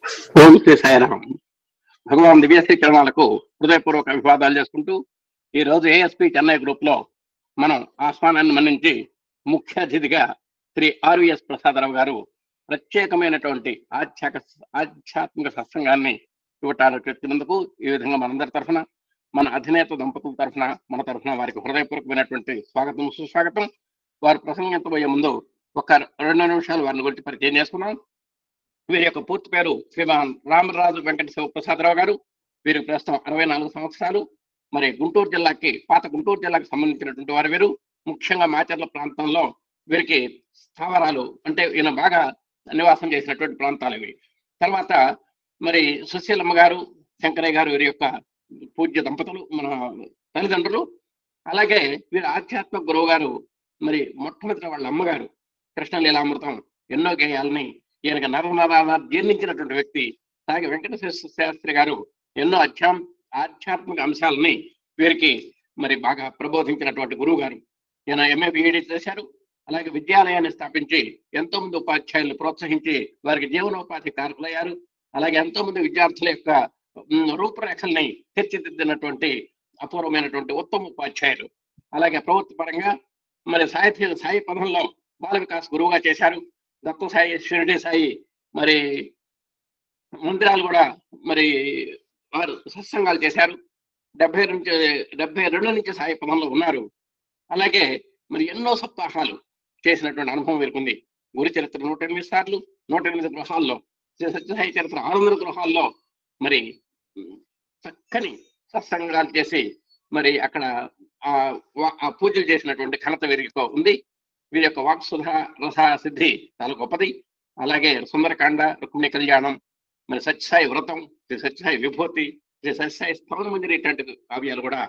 ఓం శ్రీ సాయిరాం. భగవాన్ దివ్యశ్రీ చరణాలకు హృదయపూర్వక అభివాదాలు చేసుకుంటూ ఈ రోజు ఏఎస్పి చెన్నై గ్రూప్ లో మనం ఆహ్వానాన్ని మన్నించి ముఖ్య అతిథిగా శ్రీ ఆర్విఎస్ ప్రసాదరావు గారు ప్రత్యేకమైనటువంటి ఆధ్యాత్మిక సత్సంగాన్ని ఇవ్వటానికి వచ్చినందుకు ఈ విధంగా మనందరి తరఫున, మన అధినేత దంపతుల తరఫున, మన తరఫున వారికి హృదయపూర్వకమైనటువంటి స్వాగతం, సుస్వాగతం. వారు ప్రసంగించబోయే ముందు ఒక 2 నిమిషాలు వారిని గురించి పరిచయం చేసుకున్నాం. వీరి యొక్క పూర్తి పేరు శ్రీమాన్ రామరాజు వెంకట శివప్రసాదరావు గారు. వీరికి ప్రస్తుతం 64 సంవత్సరాలు. మరి గుంటూరు జిల్లాకి, పాత గుంటూరు జిల్లాకి సంబంధించినటువంటి వారు వీరు. ముఖ్యంగా మాచర్ల ప్రాంతంలో వీరికి స్థావరాలు అంటే ఈయన బాగా నివాసం చేసినటువంటి ప్రాంతాలు ఇవి. తర్వాత మరి సుశీలమ్మ గారు, శంకరయ్య గారు వీరి యొక్క పూజ్య దంపతులు, మన తల్లిదండ్రులు. అలాగే వీరి ఆధ్యాత్మిక గురువు గారు మరి మొట్టమొదటి వాళ్ళ అమ్మగారు కృష్ణలీలామృతం, ఎన్నో గేయాలని ఈయనకి నరనరాల జీర్ణించినటువంటి వ్యక్తి. అలాగే వెంకట శాస్త్రి గారు ఎన్నో ఆధ్యాత్మిక అంశాలని వీరికి మరి బాగా ప్రబోధించినటువంటి గురువు గారు. ఈయన ఎంఏ బిఈడి చేశారు. అలాగే విద్యాలయాన్ని స్థాపించి ఎంతో మంది ఉపాధ్యాయులను ప్రోత్సహించి వారికి జీవనోపాధి కారకులయ్యారు. అలాగే ఎంతో మంది విద్యార్థుల యొక్క రూపురేఖల్ని తీర్చిదిద్దినటువంటి అపూర్వమైనటువంటి ఉత్తమ ఉపాధ్యాయులు. అలాగే ప్రవృత్తి పరంగా మరి సాయి పదంలో బాల వికాస్ గురువుగా చేశారు. దత్త సాయి, షిరిడి సాయి మరి మందిరాలు కూడా మరి వారు సత్సంగాలు చేశారు. 72 నుంచి సాయి పదంలో ఉన్నారు. అలాగే మరి ఎన్నో సప్తాహాలు చేసినటువంటి అనుభవం వీరికి గురు చరిత్ర 108 సార్లు, 108 గృహాల్లో, సత్యసాయి చరిత్ర 600 గృహాల్లో మరి చక్కని సత్సంగాలు చేసి మరి అక్కడ ఆ పూజలు చేసినటువంటి ఘనత వీరికి ఉంది. వీరి యొక్క వాక్సుధ రస సిద్ధి చాలా గొప్పది. అలాగే సుందరకాండ, రుక్మిణి కళ్యాణం, మరి సత్యసాయి వ్రతం, శ్రీ సత్యసాయి విభూతి, శ్రీ సత్యసాయి స్థవన మంజరి ఇట్లాంటి కావ్యాలు కూడా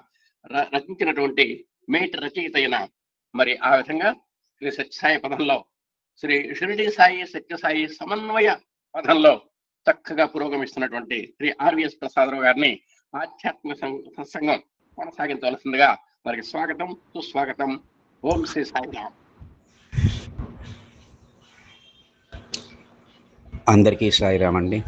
రచించినటువంటి మేటి రచయిత అయిన మరి ఆ విధంగా శ్రీ సత్యసాయి పదంలో, శ్రీ షిరిడి సాయి సత్యసాయి సమన్వయ పదంలో చక్కగా పురోగమిస్తున్నటువంటి శ్రీ ఆర్విఎస్ ప్రసాదరావు గారిని ఆధ్యాత్మిక సత్సంగం కొనసాగించవలసిందిగా వారికి స్వాగతం, సుస్వాగతం. ఓం శ్రీ సాయిరాం. అందరికీ సాయిరాం అండి.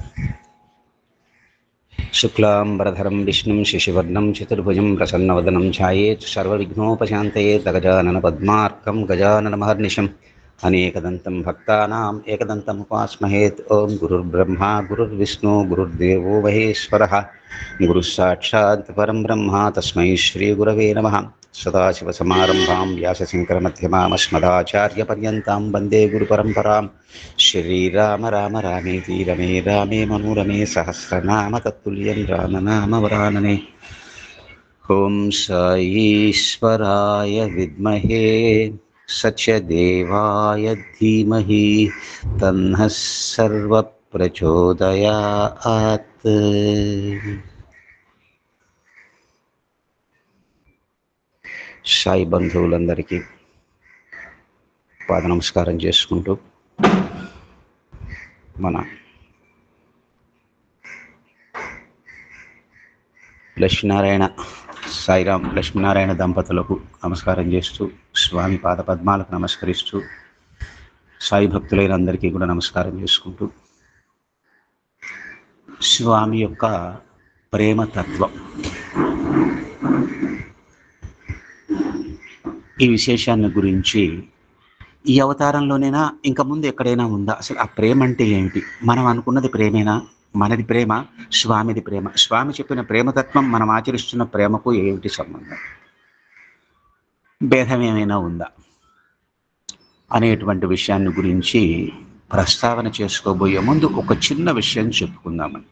శుక్లాంబరధరం విష్ణుం శశివర్ణం చతుర్భుజం ప్రసన్నవదనం ఛాయేత్ సర్వవిఘ్నోపశాంతయే గజానన పద్మార్కం గజానన మహర్నిశం అనేకదంతం భక్తానాం ఏకదంతం ఉపాస్మహేత్. ఓం గురుర్బ్రహ్మా గురుర్విష్ణు గురుర్దేవో మహేశ్వరః గురుః సాక్షాత్ పరం బ్రహ్మ తస్మై శ్రీ గురవే నమః. సదాశివసమారంభాం వ్యాసశంకరమధ్యమామస్మదాచార్యపర్యంతాం వందే గురుపరంపరాం. శ్రీరామ రామ రామేతి రమే రామే మనోరమే సహస్రనామ తత్తుల్యం రామనామ వరాననే. ఓం సాయీశ్వరాయ విద్మహే సత్యదేవాయ ధీమహి తన్నః సర్వ ప్రచోదయాత్. సాయి బంధువులందరికీ పాద నమస్కారం చేసుకుంటూ మన లక్ష్మీనారాయణ సాయిరాం లక్ష్మీనారాయణ దంపతులకు నమస్కారం చేస్తూ, స్వామి పాద పద్మాలకు నమస్కరిస్తూ, సాయి భక్తులైన అందరికీ కూడా నమస్కారం చేసుకుంటూ, స్వామి యొక్క ప్రేమతత్వం ఈ విశేషాన్ని గురించి ఈ అవతారంలోనైనా ఇంకా ముందు ఎక్కడైనా ఉందా? అసలు ఆ ప్రేమ అంటే ఏమిటి? మనం అనుకున్నది ప్రేమేనా? మనది ప్రేమ, స్వామిది ప్రేమ. స్వామి చెప్పిన ప్రేమతత్వం మనం ఆచరిస్తున్న ప్రేమకు ఏమిటి సంబంధం? భేదం ఏమైనా ఉందా అనేటువంటి విషయాన్ని గురించి ప్రస్తావన చేసుకోబోయే ముందు ఒక చిన్న విషయం చెప్పుకుందామని.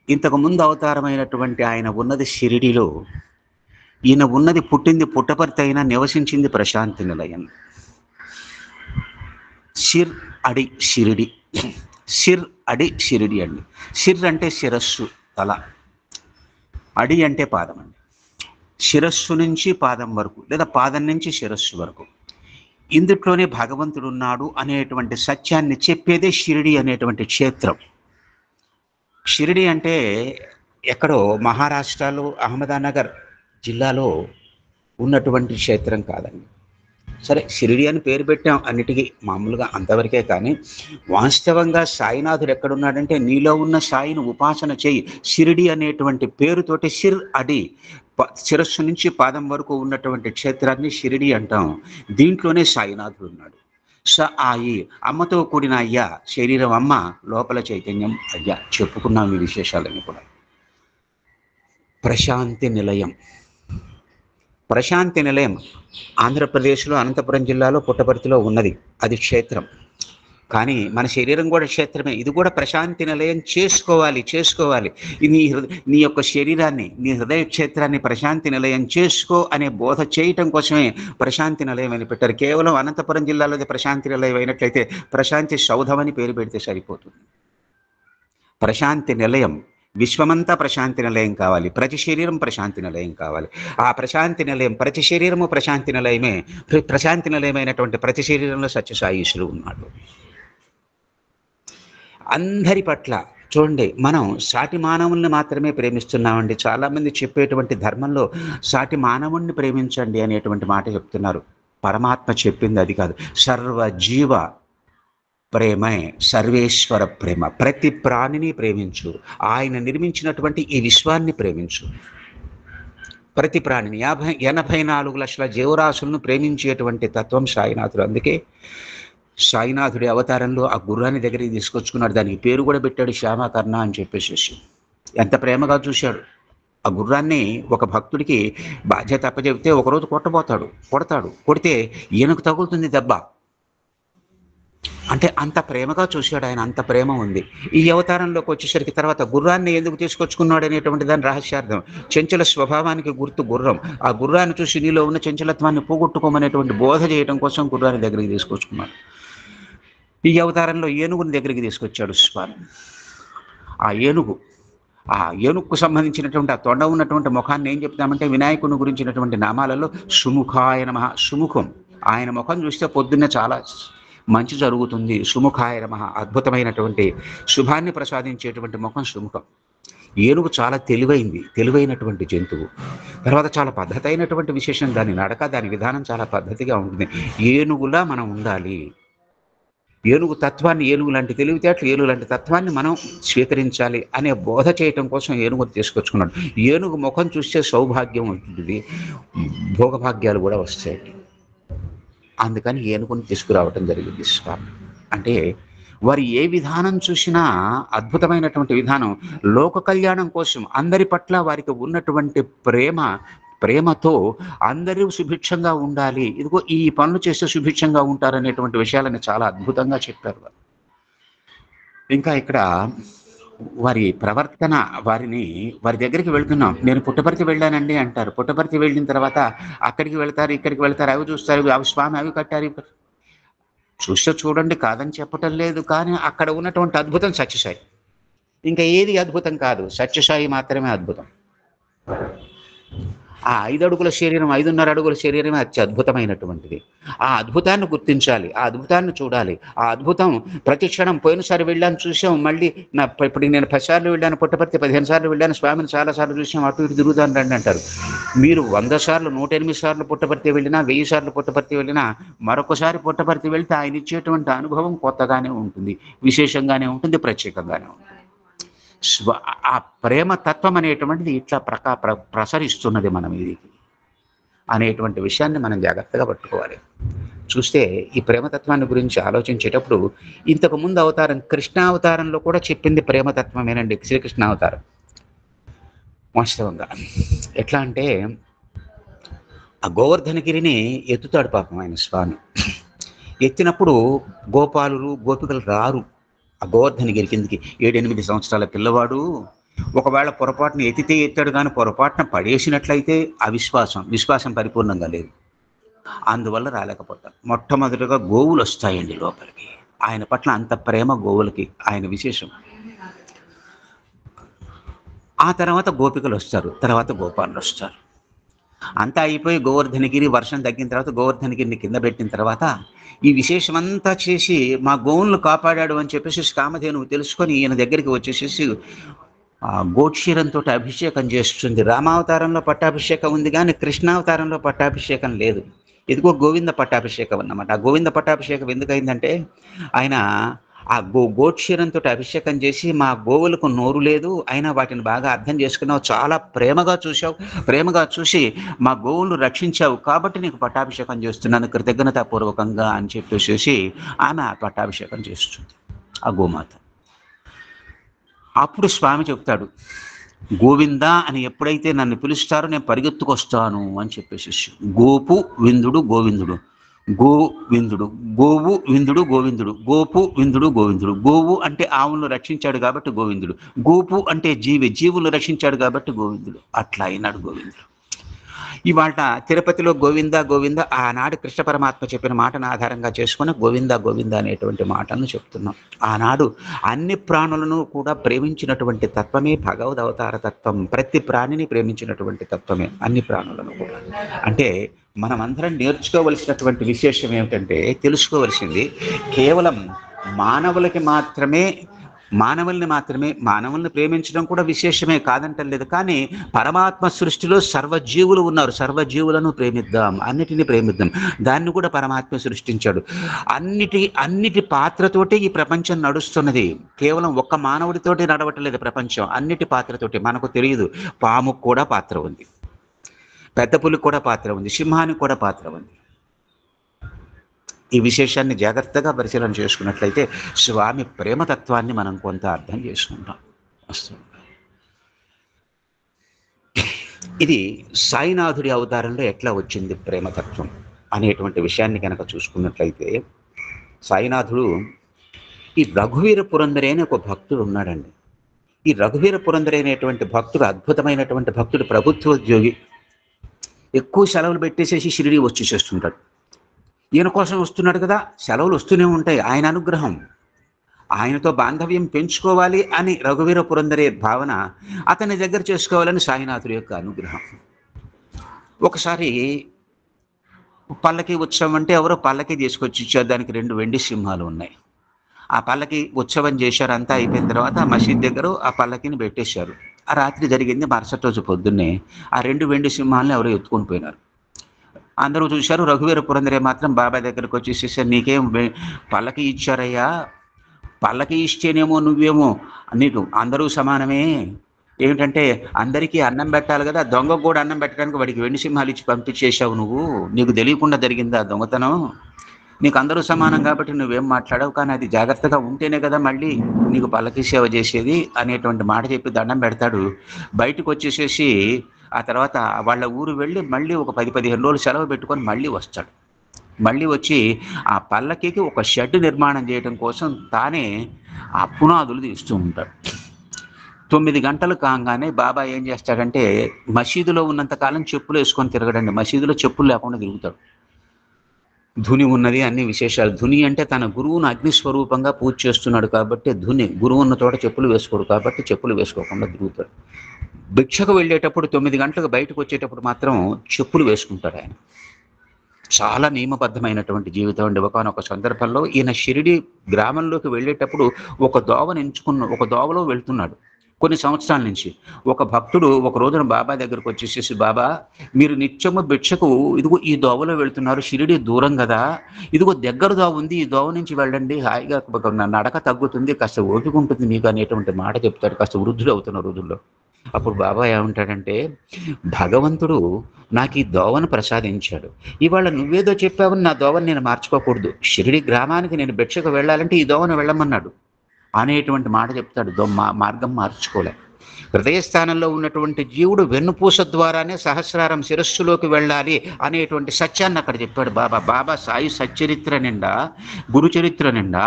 ఇంతకుముందు అవతారమైనటువంటి ఆయన ఉన్నది షిరిడిలో, ఈయన ఉన్నది పుట్టింది పుట్టపర్తి అయినా నివసించింది ప్రశాంతి నిలయం. షిర్ అడి షిరిడి, షిర్ అడి షిరిడి అండి. షిర్ అంటే శిరస్సు, తల. అడి అంటే పాదం అండి. శిరస్సు నుంచి పాదం వరకు, లేదా పాదం నుంచి శిరస్సు వరకు ఇందుట్లోనే భగవంతుడు ఉన్నాడు అనేటువంటి సత్యాన్ని చెప్పేదే షిరిడి అనేటువంటి క్షేత్రం. షిరిడి అంటే ఎక్కడో మహారాష్ట్రలో అహ్మదానగర్ జిల్లాలో ఉన్నటువంటి క్షేత్రం కాదండి. సరే షిరిడి అని పేరు పెట్టాం అన్నిటికీ మామూలుగా అంతవరకే. కానీ వాస్తవంగా సాయినాథుడు ఎక్కడున్నాడంటే నీలో ఉన్న సాయిని ఉపాసన చేయి. షిరిడి అనేటువంటి పేరుతోటి షిర్ అడి, శిరస్సు నుంచి పాదం వరకు ఉన్నటువంటి క్షేత్రాన్ని షిరిడి అంటాం. దీంట్లోనే సాయినాథుడు ఉన్నాడు. స ఆయి, అమ్మతో కూడిన అయ్యా, శరీరం అమ్మ, లోపల చైతన్యం అయ్యా. చెప్పుకున్నాం ఈ విశేషాలన్నీ కూడా. ప్రశాంతి నిలయం. ప్రశాంతి నిలయం ఆంధ్రప్రదేశ్లో అనంతపురం జిల్లాలో పుట్టపర్తిలో ఉన్నది. అది క్షేత్రం. కానీ మన శరీరం కూడా క్షేత్రమే. ఇది కూడా ప్రశాంతి నిలయం చేసుకోవాలి. నీ యొక్క శరీరాన్ని, నీ హృదయ క్షేత్రాన్ని ప్రశాంతి నిలయం చేసుకో అనే బోధ చేయటం కోసమే ప్రశాంతి నిలయం అని పెట్టారు. కేవలం అనంతపురం జిల్లాలో ప్రశాంతి నిలయం అయినట్లయితే ప్రశాంతి సౌధం అని పేరు పెడితే సరిపోతుంది. ప్రశాంతి నిలయం, విశ్వమంతా ప్రశాంతి నిలయం కావాలి. ప్రతి శరీరం ప్రశాంతి నిలయం కావాలి. ఆ ప్రశాంతి నిలయం, ప్రతి శరీరము ప్రశాంతి నిలయమే. ప్రశాంతి నిలయమైనటువంటి ప్రతి శరీరంలో సత్యసాయి ఈశ్వరుడు ఉన్నాడు. అందరి పట్ల చూడండి, మనం సాటి మానవుల్ని మాత్రమే ప్రేమిస్తున్నామండి. చాలామంది చెప్పేటువంటి ధర్మంలో సాటి మానవుణ్ణి ప్రేమించండి అనేటువంటి మాట చెప్తున్నారు. పరమాత్మ చెప్పింది అది కాదు. సర్వజీవ ప్రేమే సర్వేశ్వర ప్రేమ. ప్రతి ప్రాణిని ప్రేమించు. ఆయన నిర్మించినటువంటి ఈ విశ్వాన్ని ప్రేమించు. ప్రతి ప్రాణిని 84 లక్షల జీవరాశులను ప్రేమించేటువంటి తత్వం సాయినాథుడు. అందుకే సాయినాథుడి అవతారంలో ఆ గుర్రాన్ని దగ్గరికి తీసుకొచ్చుకున్నాడు. దానికి పేరు కూడా పెట్టాడు శ్యామకర్ణ అని చెప్పేసి. ఎంత ప్రేమగా చూశాడు. ఆ గుర్రాన్ని ఒక భక్తుడికి బాధ్యత అప్పచెబితే ఒకరోజు కొడతాడు. కొడితే ఈయనకు తగులుతుంది దెబ్బ. అంటే అంత ప్రేమగా చూశాడు ఆయన. అంత ప్రేమ ఉంది. ఈ అవతారంలోకి వచ్చేసరికి తర్వాత గుర్రాన్ని ఎందుకు తీసుకొచ్చుకున్నాడు అనేటువంటి దాని రహస్యార్థం. చంచల స్వభావానికి గుర్తు గుర్రం. ఆ గుర్రాన్ని చూసి నీలో ఉన్న చంచలత్వాన్ని పోగొట్టుకోమనేటువంటి బోధ చేయడం కోసం గుర్రాన్ని దగ్గరికి తీసుకొచ్చుకున్నాడు. ఈ అవతారంలో ఏనుగుని దగ్గరికి తీసుకొచ్చాడు స్వామి. ఆ ఏనుగుకు సంబంధించినటువంటి ఆ తొండ ఉన్నటువంటి ముఖాన్ని ఏం చెప్తామంటే వినాయకుని గురించినటువంటి నామాలలో సుముఖాయ నమః. సుముఖం, ఆయన ముఖం చూస్తే పొద్దున్నే చాలా మంచి జరుగుతుంది. సుముఖాయ నమః, అద్భుతమైనటువంటి శుభాన్ని ప్రసాదించేటువంటి ముఖం సుముఖం. ఏనుగు చాలా తెలివైనటువంటి జంతువు. తర్వాత చాలా పద్ధతి అయినటువంటి విశేషం. దాని నడక, దాని విధానం చాలా పద్ధతిగా ఉంటుంది. ఏనుగులా మనం ఉండాలి. ఏనుగు తత్వాన్ని, ఏనుగు లాంటి తెలివితేటలు, ఏనుగు లాంటి తత్వాన్ని మనం స్వీకరించాలి అనే బోధ చేయటం కోసం ఏనుగు తీసుకొచ్చుకున్నాడు. ఏనుగు ముఖం చూస్తే సౌభాగ్యం ఉంటుంది, భోగభాగ్యాలు కూడా వస్తాయి. అందుకని ఏనుగుని తీసుకురావటం జరిగింది స్వామి. అంటే వారు ఏ విధానం చూసినా అద్భుతమైనటువంటి విధానం. లోక కళ్యాణం కోసం అందరి పట్ల వారికి ఉన్నటువంటి ప్రేమతో అందరూ సుభిక్షంగా ఉండాలి. ఇదిగో ఈ పనులు చేస్తే సుభిక్షంగా ఉంటారనేటువంటి విషయాలని చాలా అద్భుతంగా చెప్పారు వారు. ఇంకా ఇక్కడ వారి ప్రవర్తన, వారి దగ్గరికి వెళ్తున్నాం. నేను పుట్టపర్తి వెళ్ళానండి అంటారు. పుట్టపర్తి వెళ్ళిన తర్వాత అక్కడికి వెళ్తారు, ఇక్కడికి వెళ్తారు, అవి చూస్తారు, అవి స్వామి అవి కట్టారు. చూస్తే చూడండి, కాదని చెప్పటం లేదు. కానీ అక్కడ ఉన్నటువంటి అద్భుతం సత్యసాయి. ఇంకా ఏది అద్భుతం కాదు, సత్యసాయి మాత్రమే అద్భుతం. ఆ 5 అడుగుల శరీరం, 5.5 అడుగుల శరీరమే అత్యద్భుతమైనటువంటిది. ఆ అద్భుతాన్ని గుర్తించాలి, ఆ అద్భుతాన్ని చూడాలి. ఆ అద్భుతం ప్రతి క్షణం. పోయినసారి వెళ్ళాను, చూసాం. మళ్ళీ ఇప్పుడు నేను 10 సార్లు వెళ్ళాను పుట్టపర్తి, 15 సార్లు వెళ్ళాను, స్వామిని చాలాసార్లు చూసాం, అటు ఇటు తిరుగుతాను రండి అంటారు. మీరు 100 సార్లు, 108 సార్లు పుట్టపర్తి వెళ్ళినా, 1000 సార్లు పుట్టపర్తి వెళ్ళినా, మరొకసారి పుట్టపర్తి వెళ్తే ఆయన ఇచ్చేటువంటి అనుభవం కొత్తగానే ఉంటుంది, విశేషంగానే ఉంటుంది, ప్రత్యేకంగానే ఉంటుంది. ఆ ప్రేమ తత్వం అనేటువంటిది ఇట్లా ప్రసరిస్తున్నది మన మీదికి అనేటువంటి విషయాన్ని మనం జాగ్రత్తగా పట్టుకోవాలి. చూస్తే ఈ ప్రేమతత్వాన్ని గురించి ఆలోచించేటప్పుడు ఇంతకు ముందు అవతారం కృష్ణావతారంలో కూడా చెప్పింది ప్రేమతత్వమేనండి. శ్రీకృష్ణ అవతారం వాస్తవంగా ఎట్లా అంటే ఆ గోవర్ధనగిరిని ఎత్తుతాడు పాపం ఆయన స్వామి. ఎత్తినప్పుడు గోపాలులు గోపికలు రారు ఆ గోవర్ధనగిరి కిందికి. 7-8 సంవత్సరాల పిల్లవాడు ఒకవేళ పొరపాటున ఎత్తాడు, కానీ పొరపాటున పడేసినట్లయితే విశ్వాసం పరిపూర్ణంగా లేదు. అందువల్ల రాలేకపోతాడు. మొట్టమొదటిగా గోవులు వస్తాయండి లోపలికి. ఆయన పట్ల అంత ప్రేమ గోవులకి, ఆయన విశేషం. ఆ తర్వాత గోపికలు వస్తారు, తర్వాత గోపాలులు వస్తారు. అంతా అయిపోయి గోవర్ధనగిరి వర్షం తగ్గిన తర్వాత గోవర్ధనగిరిని కింద పెట్టిన తర్వాత ఈ విశేషమంతా చేసి మా గోవులను కాపాడాడు అని చెప్పేసి కామధేనువు తెలుసుకొని ఈయన దగ్గరికి వచ్చేసేసి గోక్షీరంతో అభిషేకం చేస్తుంది. రామావతారంలో పట్టాభిషేకం ఉంది, కానీ కృష్ణావతారంలో పట్టాభిషేకం లేదు. ఇదిగో గోవింద పట్టాభిషేకం అన్నమాట. ఆ గోవింద పట్టాభిషేకం ఎందుకయిందంటే ఆయన ఆ గోట్ క్షీరంతో అభిషేకం చేసి, మా గోవులకు నోరు లేదు అయినా వాటిని బాగా అర్థం చేసుకున్నావు, చాలా ప్రేమగా చూశావు, ప్రేమగా చూసి మా గోవులను రక్షించావు కాబట్టి నీకు పట్టాభిషేకం చేస్తున్నాను కృతజ్ఞతాపూర్వకంగా అని చెప్పేసి ఆమె ఆ పట్టాభిషేకం చేస్తుంది ఆ గోమాత. అప్పుడు స్వామి చెప్తాడు, గోవింద అని ఎప్పుడైతే నన్ను పిలుస్తారో నేను పరిగెత్తుకొస్తాను అని చెప్పేసి. గోపు విందుడు గోవిందుడు, గోవిందుడు, గోవు విందుడు గోవిందుడు, గోపు విందుడు గోవిందుడు. గోవు అంటే ఆవులను రక్షించాడు కాబట్టి గోవిందుడు, గోపు అంటే జీవులను రక్షించాడు కాబట్టి గోవిందుడు. అట్లా అయినాడు గోవిందుడు. ఇవాళ తిరుపతిలో గోవింద గోవింద ఆనాడు కృష్ణ పరమాత్మ చెప్పిన మాటను ఆధారంగా చేసుకుని గోవింద గోవింద అనేటువంటి మాటలను చెప్తున్నాం. ఆనాడు అన్ని ప్రాణులను కూడా ప్రేమించినటువంటి తత్వమే భగవద్ అవతార తత్వం. ప్రతి ప్రాణిని ప్రేమించినటువంటి తత్వమే అన్ని ప్రాణులను కూడా. అంటే మనమందరం నేర్చుకోవలసినటువంటి విశేషం ఏమిటంటే, తెలుసుకోవలసింది కేవలం మానవుల్ని ప్రేమించడం కూడా విశేషమే కాదంటం లేదు. కానీ పరమాత్మ సృష్టిలో సర్వజీవులు ఉన్నారు, సర్వజీవులను ప్రేమిద్దాం, అన్నిటిని ప్రేమిద్దాం. దాన్ని కూడా పరమాత్మ సృష్టించాడు. అన్నిటి పాత్రతోటి ఈ ప్రపంచం నడుస్తున్నది. కేవలం ఒక్క మానవుడితోటి నడవట్లేదు ప్రపంచం, అన్నిటి పాత్రతోటి. మనకు తెలియదు, పాముకు కూడా పాత్ర ఉంది, పెద్ద పులికి కూడా పాత్ర ఉంది, సింహానికి కూడా పాత్ర ఉంది. ఈ విశేషాన్ని జాగ్రత్తగా పరిశీలన చేసుకున్నట్లయితే స్వామి ప్రేమతత్వాన్ని మనం కొంత అర్థం చేసుకుంటాం. ఇది సాయినాథుడి అవతారంలో ఎట్లా వచ్చింది ప్రేమతత్వం అనేటువంటి విషయాన్ని కనుక చూసుకున్నట్లయితే, సాయినాథుడు ఈ రఘువీర పురందరి అనే ఒక భక్తుడు ఉన్నాడండి. ఈ రఘువీర పురందరి అనేటువంటి భక్తుడు అద్భుతమైనటువంటి భక్తుడు, ప్రభుత్వోద్యోగి. ఎక్కువ సెలవులు పెట్టేసేసి షిరిడి వచ్చి చేస్తుంటాడు. ఈయన కోసం వస్తున్నాడు కదా, సెలవులు వస్తూనే ఉంటాయి, ఆయన అనుగ్రహం. ఆయనతో బాంధవ్యం పెంచుకోవాలి అని రఘువీర పురందరే భావన, అతని దగ్గర చేసుకోవాలని సాయినాథుడి యొక్క అనుగ్రహం. ఒకసారి పల్లకి ఉత్సవం అంటే ఎవరో పల్లకి తీసుకొచ్చి ఇచ్చారు, దానికి 2 వెండి సింహాలు ఉన్నాయి. ఆ పల్లకి ఉత్సవం చేశారు, అంతా అయిపోయిన తర్వాత మసీద్ దగ్గర ఆ పల్లకిని పెట్టేశారు. ఆ రాత్రి జరిగింది. మరుసటి రోజు పొద్దున్నే ఆ 2 వెండి సింహాలను ఎవరో ఎత్తుకొని పోయినారు. అందరూ చూశారు. రఘువీర పురందరే మాత్రం బాబాయ్ దగ్గరకు వచ్చేసి, నీకేం పల్లకి ఇచ్చారయ్యా, పల్లకి ఇస్తేనేమో నువ్వేమో, నీకు అందరూ సమానమే, ఏమిటంటే అందరికీ అన్నం పెట్టాలి కదా, దొంగకు కూడా అన్నం పెట్టడానికి వాడికి వెండి సింహాలు ఇచ్చి పంపించేశావు నువ్వు, నీకు తెలియకుండా జరిగిందా దొంగతనం, నీకు అందరూ సమానం కాబట్టి నువ్వేం మాట్లాడవు, కానీ అది జాగ్రత్తగా ఉంటేనే కదా మళ్ళీ నీకు పల్లకి సేవ చేసేది అనేటువంటి మాట చెప్పి దండం పెడతాడు. బయటకు వచ్చేసేసి ఆ తర్వాత వాళ్ళ ఊరు వెళ్ళి మళ్ళీ ఒక 10-15 రోజులు సెలవు పెట్టుకొని మళ్ళీ వస్తాడు. మళ్ళీ వచ్చి ఆ పల్లకికి ఒక షెడ్ నిర్మాణం చేయడం కోసం తానే ఆ పునాదులు తీస్తూ ఉంటాడు. 9 గంటలు కాగానే బాబా ఏం చేస్తాడంటే, మసీదులో ఉన్నంతకాలం చెప్పులు వేసుకొని తిరగడండి, మసీదులో చెప్పులు లేకుండా తిరుగుతాడు. ధుని ఉన్నది, అన్ని విశేషాలు. ధుని అంటే తన గురువును అగ్నిస్వరూపంగా పూజ చేస్తున్నాడు కాబట్టి ధుని. గురువు ఉన్న చోట చెప్పులు వేసుకోడు కాబట్టి చెప్పులు వేసుకోకుండా తిరుగుతాడు. భిక్షకు వెళ్ళేటప్పుడు 9 గంటలకు బయటకు వచ్చేటప్పుడు మాత్రం చెప్పులు వేసుకుంటాడు ఆయన. చాలా నియమబద్ధమైనటువంటి జీవితం అండి. ఒకనొక సందర్భంలో ఈయన షిరిడి గ్రామంలోకి వెళ్ళేటప్పుడు ఒక దోవలో వెళ్తున్నాడు కొన్ని సంవత్సరాల నుంచి. ఒక భక్తుడు ఒక రోజున బాబా దగ్గరకు వచ్చేసేసి, బాబా మీరు నిత్యము భిక్షకు ఇదిగో ఈ దోవలో వెళ్తున్నారు, షిరిడి దూరం కదా, ఇదిగో దగ్గర దోవ ఉంది, ఈ దోవ నుంచి వెళ్ళండి, హాయిగా నడక తగ్గుతుంది, కాస్త ఓపిక ఉంటుంది మీకు అనేటువంటి మాట చెప్తాడు. కాస్త వృద్ధుడు అవుతున్న రోజుల్లో. అప్పుడు బాబా ఏమంటాడంటే, భగవంతుడు నాకు ఈ దోవను ప్రసాదించాడు, ఇవాళ నువ్వేదో చెప్పావని నా దోవను నేను మార్చుకోకూడదు, షిరిడి గ్రామానికి నేను భిక్షకు వెళ్ళాలంటే ఈ దోవను వెళ్ళమన్నాడు అనేటువంటి మాట చెప్తాడు. మార్గం మార్చుకోలే. హృదయస్థానంలో ఉన్నటువంటి జీవుడు వెన్నుపూస ద్వారానే సహస్రారం శిరస్సులోకి వెళ్ళాలి అనేటువంటి సత్యాన్ని అక్కడ చెప్పాడు బాబా. బాబా సాయి సచ్చరిత్ర నిండా, గురు చరిత్ర నిండా,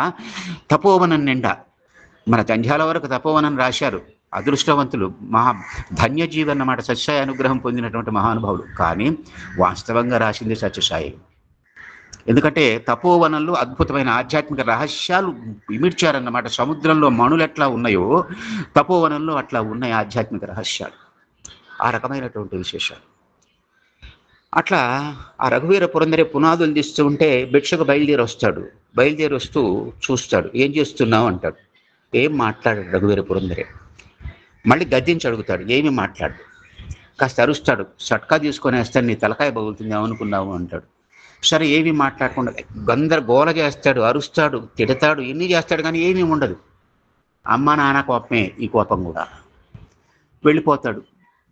తపోవనం నిండా, మన జంధ్యాల వరకు తపోవనం రాశారు. అదృష్టవంతులు, ధన్యజీవి అన్నమాట, సత్యసాయి అనుగ్రహం పొందినటువంటి మహానుభావులు. కానీ వాస్తవంగా రాసింది సత్యసాయి. ఎందుకంటే తపోవనంలో అద్భుతమైన ఆధ్యాత్మిక రహస్యాలు ఇమిడ్చారన్నమాట. సముద్రంలో మణులు ఎట్లా ఉన్నాయో తపోవనంలో అట్లా ఉన్నాయి ఆధ్యాత్మిక రహస్యాలు, ఆ రకమైనటువంటి విశేషాలు. అట్లా ఆ రఘువీర పురందరే పునాదులు తీస్తూ ఉంటే భిక్షకు బయలుదేరి వస్తూ చూస్తాడు. ఏం చేస్తున్నావు అంటాడు. ఏం మాట్లాడాడు రఘువీర పురందరే. మళ్ళీ గద్దించి అడుగుతాడు, ఏమి మాట్లాడు. కాస్త అరుస్తాడు, సట్కా తీసుకొని వేస్తాను, నీ తలకాయ పగులుతుంది ఏమనుకున్నావు అంటాడు. సరే ఏమీ మాట్లాడకుండా గందరగోళ చేస్తాడు, అరుస్తాడు, తిడతాడు, ఎన్ని చేస్తాడు, కానీ ఏమీ ఉండదు. అమ్మ నాన్న కోపమే ఈ కోపం కూడా. వెళ్ళిపోతాడు,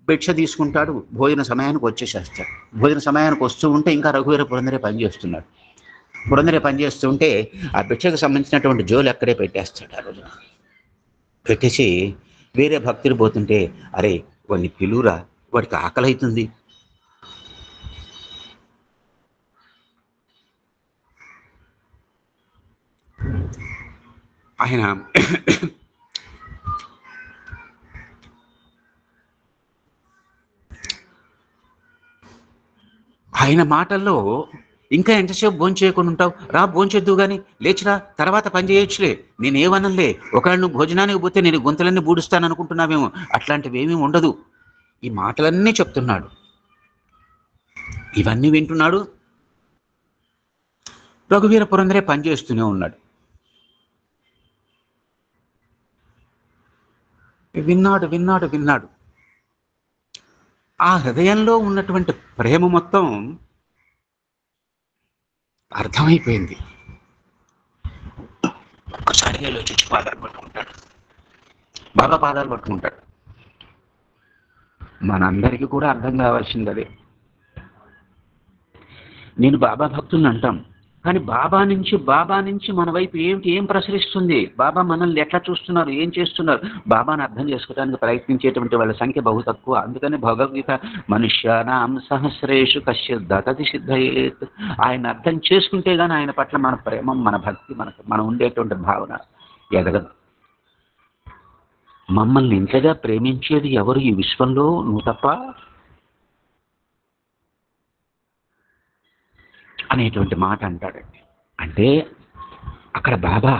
భిక్ష తీసుకుంటాడు, భోజన సమయానికి వచ్చేసేస్తాడు. భోజన సమయానికి వస్తూ ఉంటే ఇంకా రఘువీర పురందరే పనిచేస్తున్నాడు. పురందరే పనిచేస్తూ ఉంటే ఆ భిక్షకు సంబంధించినటువంటి జోలు అక్కడే పెట్టేస్తాడు. ఆ రోజు పెట్టేసి వేరే భక్తులు పోతుంటే, అరే వాడిని పిలువురా, వాడికి ఆకలి అవుతుంది. ఆయన ఆయన మాటల్లో ఇంకా ఎంతసేపు భోంచేయకుండా ఉంటావు, రా భోంచేద్దు కానీ, లేచిరా, తర్వాత పని చేయొచ్చులే, నేనేమనలే, ఒకవేళ నువ్వు భోజనానికి పోతే నేను గొంతులన్నీ బూడుస్తాను అనుకుంటున్నావేమో, అట్లాంటివి ఏమీ ఉండదు. ఈ మాటలన్నీ చెప్తున్నాడు. ఇవన్నీ వింటున్నాడు. రఘువీర పురందరే పనిచేస్తూనే ఉన్నాడు. విన్నాడు విన్నాడు విన్నాడు. ఆ హృదయంలో ఉన్నటువంటి ప్రేమ మొత్తం అర్థమైపోయింది. ఒక్కసారిగా లోచించి పాదాలు పట్టుకుంటాడు, బాబా పాదాలు పట్టుకుంటాడు. మనందరికీ కూడా అర్థం కావాల్సింది అదే. నేను బాబా భక్తుల్ని అంటాం, కానీ బాబా నుంచి మన వైపు ఏం ప్రసరిస్తుంది, బాబా మనల్ని ఎట్లా చూస్తున్నారు, ఏం చేస్తున్నారు, బాబాను అర్థం చేసుకోవడానికి ప్రయత్నించేటువంటి వాళ్ళ సంఖ్య బహు తక్కువ. అందుకని భగవద్గీత మనుష్యానాం సహస్రేషు కశ్చిత్ దతతి సిద్ధయేత్. ఆయన అర్థం చేసుకుంటే కానీ ఆయన పట్ల మన ప్రేమ, మన భక్తి, మనం ఉండేటువంటి భావన ఎదగదు. మమ్మల్ని ఇంతగా ప్రేమించేది ఎవరు ఈ విశ్వంలో, నువ్వు తప్ప అనేటువంటి మాట అంటాడండి. అంటే అక్కడ బాబా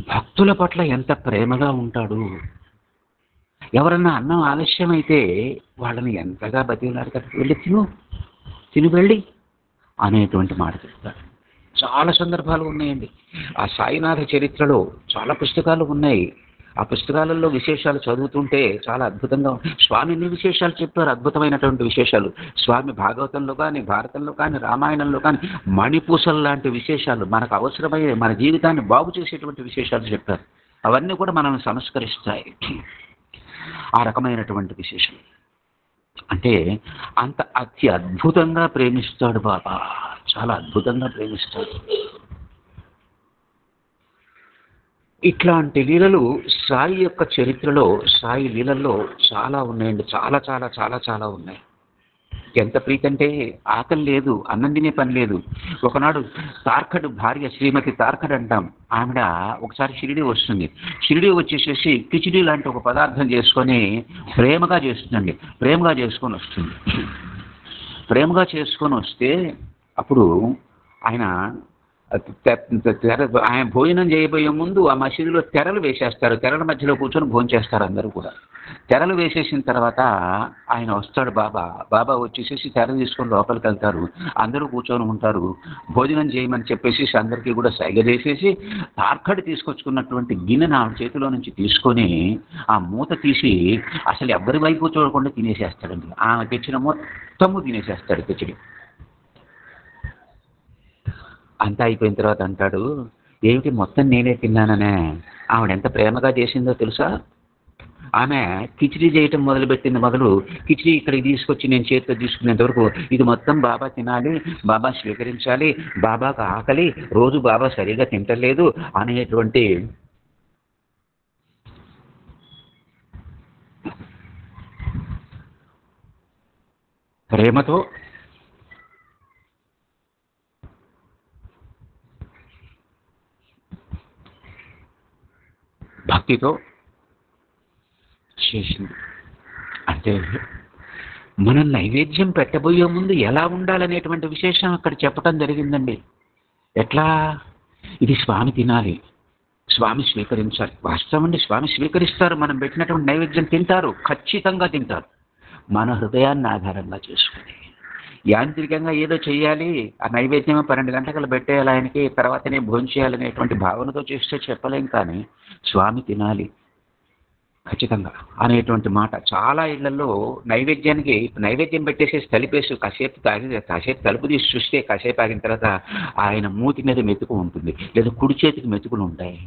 భక్తుల పట్ల ఎంత ప్రేమగా ఉంటాడు. ఎవరన్నా అన్నం ఆలస్యమైతే వాళ్ళని ఎంతగా బతిలాడు కదా, వెళ్ళి తిను వెళ్ళి అనేటువంటి మాట చెప్తాడు. చాలా సందర్భాలు ఉన్నాయండి. ఆ సాయినాథ చరిత్రలో చాలా పుస్తకాలు ఉన్నాయి. ఆ పుస్తకాలలో విశేషాలు చదువుతుంటే చాలా అద్భుతంగా స్వామి ఎన్ని విశేషాలు చెప్పారు, అద్భుతమైనటువంటి విశేషాలు. స్వామి భాగవతంలో కానీ, భారతంలో కానీ, రామాయణంలో కానీ మణిపూసలు లాంటి విశేషాలు, మనకు అవసరమయ్యే మన జీవితాన్ని బాగు చేసేటువంటి విశేషాలు చెప్పారు. అవన్నీ కూడా మనల్ని సంస్కరిస్తాయి. ఆ రకమైనటువంటి విశేషాలు అంటే అంత అద్భుతంగా ప్రేమిస్తాడు బాబా, చాలా అద్భుతంగా ప్రేమిస్తాడు. ఇట్లాంటి లీలలు సాయి యొక్క చరిత్రలో, సాయి లీలల్లో చాలా ఉన్నాయండి. చాలా చాలా చాలా చాలా ఉన్నాయి. ఎంత ప్రీతి అంటే ఆకలి లేదు, అన్నం తినే పని లేదు. ఒకనాడు తార్కడు భార్య, శ్రీమతి తార్కడ్ అంటాం, ఆవిడ ఒకసారి షిరిడి వస్తుంది. షిరిడి వచ్చేసేసి కిచిడి లాంటి ఒక పదార్థం చేసుకొని ప్రేమగా చేస్తుందండి. ప్రేమగా చేసుకొని వస్తుంది. ప్రేమగా చేసుకొని వస్తే అప్పుడు ఆయన భోజనం చేయబోయే ముందు ఆ మసీదులో తెరలు వేసేస్తారు. తెరల మధ్యలో కూర్చొని భోజనం చేస్తారు అందరూ కూడా. తెరలు వేసేసిన తర్వాత ఆయన వస్తాడు బాబా వచ్చేసేసి తెర తీసుకొని లోపలికి వెళ్తారు. అందరూ కూర్చొని ఉంటారు. భోజనం చేయమని చెప్పేసి అందరికీ కూడా సైగ చేసేసి తార్కడి తీసుకొచ్చుకున్నటువంటి గిన్నెను ఆవిడ చేతిలో నుంచి తీసుకొని ఆ మూత తీసి అసలు ఎవరి వైపు చూడకుండా తినేసేస్తాడండి. ఆమె తెచ్చిన మొత్తము తినేసేస్తాడు కిచిడి. అంతా అయిపోయిన తర్వాత అంటాడు, ఏమిటి మొత్తం నేనే తిన్నాననే. ఆవిడ ఎంత ప్రేమగా చేసిందో తెలుసా? ఆమె కిచిడి చేయటం మొదలుపెట్టింది మొదలు కిచిడి ఇక్కడికి తీసుకొచ్చి నేను చేతితో తీసుకునేంత వరకు ఇది మొత్తం బాబా తినాలి, బాబా స్వీకరించాలి, బాబాకు ఆకలి, రోజు బాబా సరిగా తింటలేదు అనేటువంటి ప్రేమతో, భక్తితో చేసింది. అంటే మనం నైవేద్యం పెట్టబోయే ముందు ఎలా ఉండాలనేటువంటి విశేషం అక్కడ చెప్పడం జరిగిందండి. ఎట్లా? ఇది స్వామి తినాలి, స్వామి స్వీకరించాలి. వాస్తవం అండి, స్వామి స్వీకరిస్తారు. మనం పెట్టినటువంటి నైవేద్యం తింటారు, ఖచ్చితంగా తింటారు. మన హృదయాన్ని ఆధారంగా చేసుకుని యాంత్రికంగా ఏదో చేయాలి, ఆ నైవేద్యం 12 గంటలకు పెట్టేయాలి ఆయనకి, తర్వాతనే భోజనం చేయాలనేటువంటి భావనతో చేస్తే చెప్పలేం. కానీ స్వామి తినాలి, ఖచ్చితంగా అనేటువంటి మాట చాలా ఇళ్లలో నైవేద్యం పెట్టేసేసి తలిపేసి కాసేపు తలుపు తీసి చూస్తే కాసేపు ఆగిన తర్వాత ఆయన మూతి మీద మెతుకు ఉంటుంది, లేదా కుడి చేతికి మెతుకులు ఉంటాయి,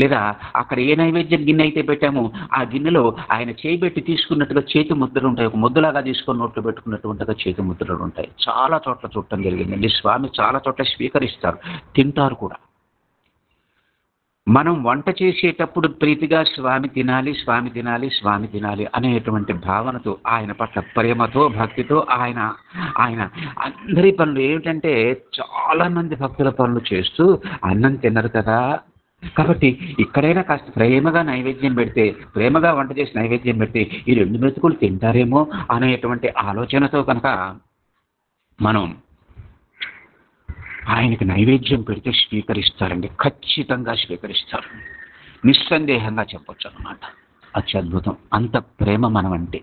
లేదా అక్కడ ఏ నైవేద్యం గిన్నె అయితే పెట్టామో ఆ గిన్నెలో ఆయన చేయి పెట్టి తీసుకున్నట్టుగా చేతి ముద్రలు ఉంటాయి, ఒక ముద్దలాగా తీసుకుని నోట్లో పెట్టుకున్నట్టుగా చేతి ముద్రలు ఉంటాయి. చాలా చోట్ల చూడటం జరిగిందండి. స్వామి చాలా చోట్ల స్వీకరిస్తారు, తింటారు కూడా. మనం వంట చేసేటప్పుడు ప్రీతిగా స్వామి తినాలి, స్వామి తినాలి, స్వామి తినాలి అనేటువంటి భావనతో, ఆయన పట్ల ప్రేమతో, భక్తితో ఆయన అందరి పనులు ఏమిటంటే, చాలా మంది భక్తుల పనులు చేస్తూ అన్నం తినరు కదా, కాబట్టి ఇక్కడైనా కాస్త ప్రేమగా నైవేద్యం పెడితే, ప్రేమగా వంట చేసి నైవేద్యం పెడితే ఈ 2 మెతుకులు తింటారేమో అనేటువంటి ఆలోచనతో కనుక మనం ఆయనకి నైవేద్యం పెడితే స్వీకరిస్తారండి. ఖచ్చితంగా స్వీకరిస్తారు, నిస్సందేహంగా చెప్పొచ్చు అన్నమాట. అత్యద్భుతం. అంత ప్రేమ మనం అంటే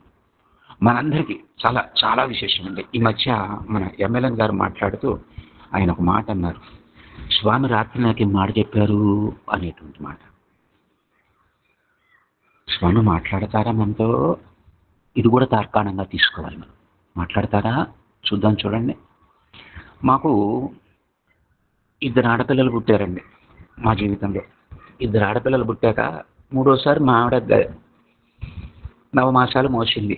మనందరికీ చాలా చాలా విశేషం అండి. ఈ మధ్య మన ఎమ్మెల్యే గారు మాట్లాడుతూ ఆయన ఒక మాట అన్నారు, స్వామి రాత్రి నాకు మాట చెప్పారు అనేటువంటి మాట. స్వామి మాట్లాడతారా మనతో? ఇది కూడా తార్కాణంగా తీసుకోవాలి. మనం మాట్లాడతారా చూద్దాం. చూడండి, మాకు 2 ఆడపిల్లలు పుట్టారండి మా జీవితంలో. 2 ఆడపిల్లలు పుట్టాక 3వసారి మా ఆవిడ 9 మాసాలు మోసింది.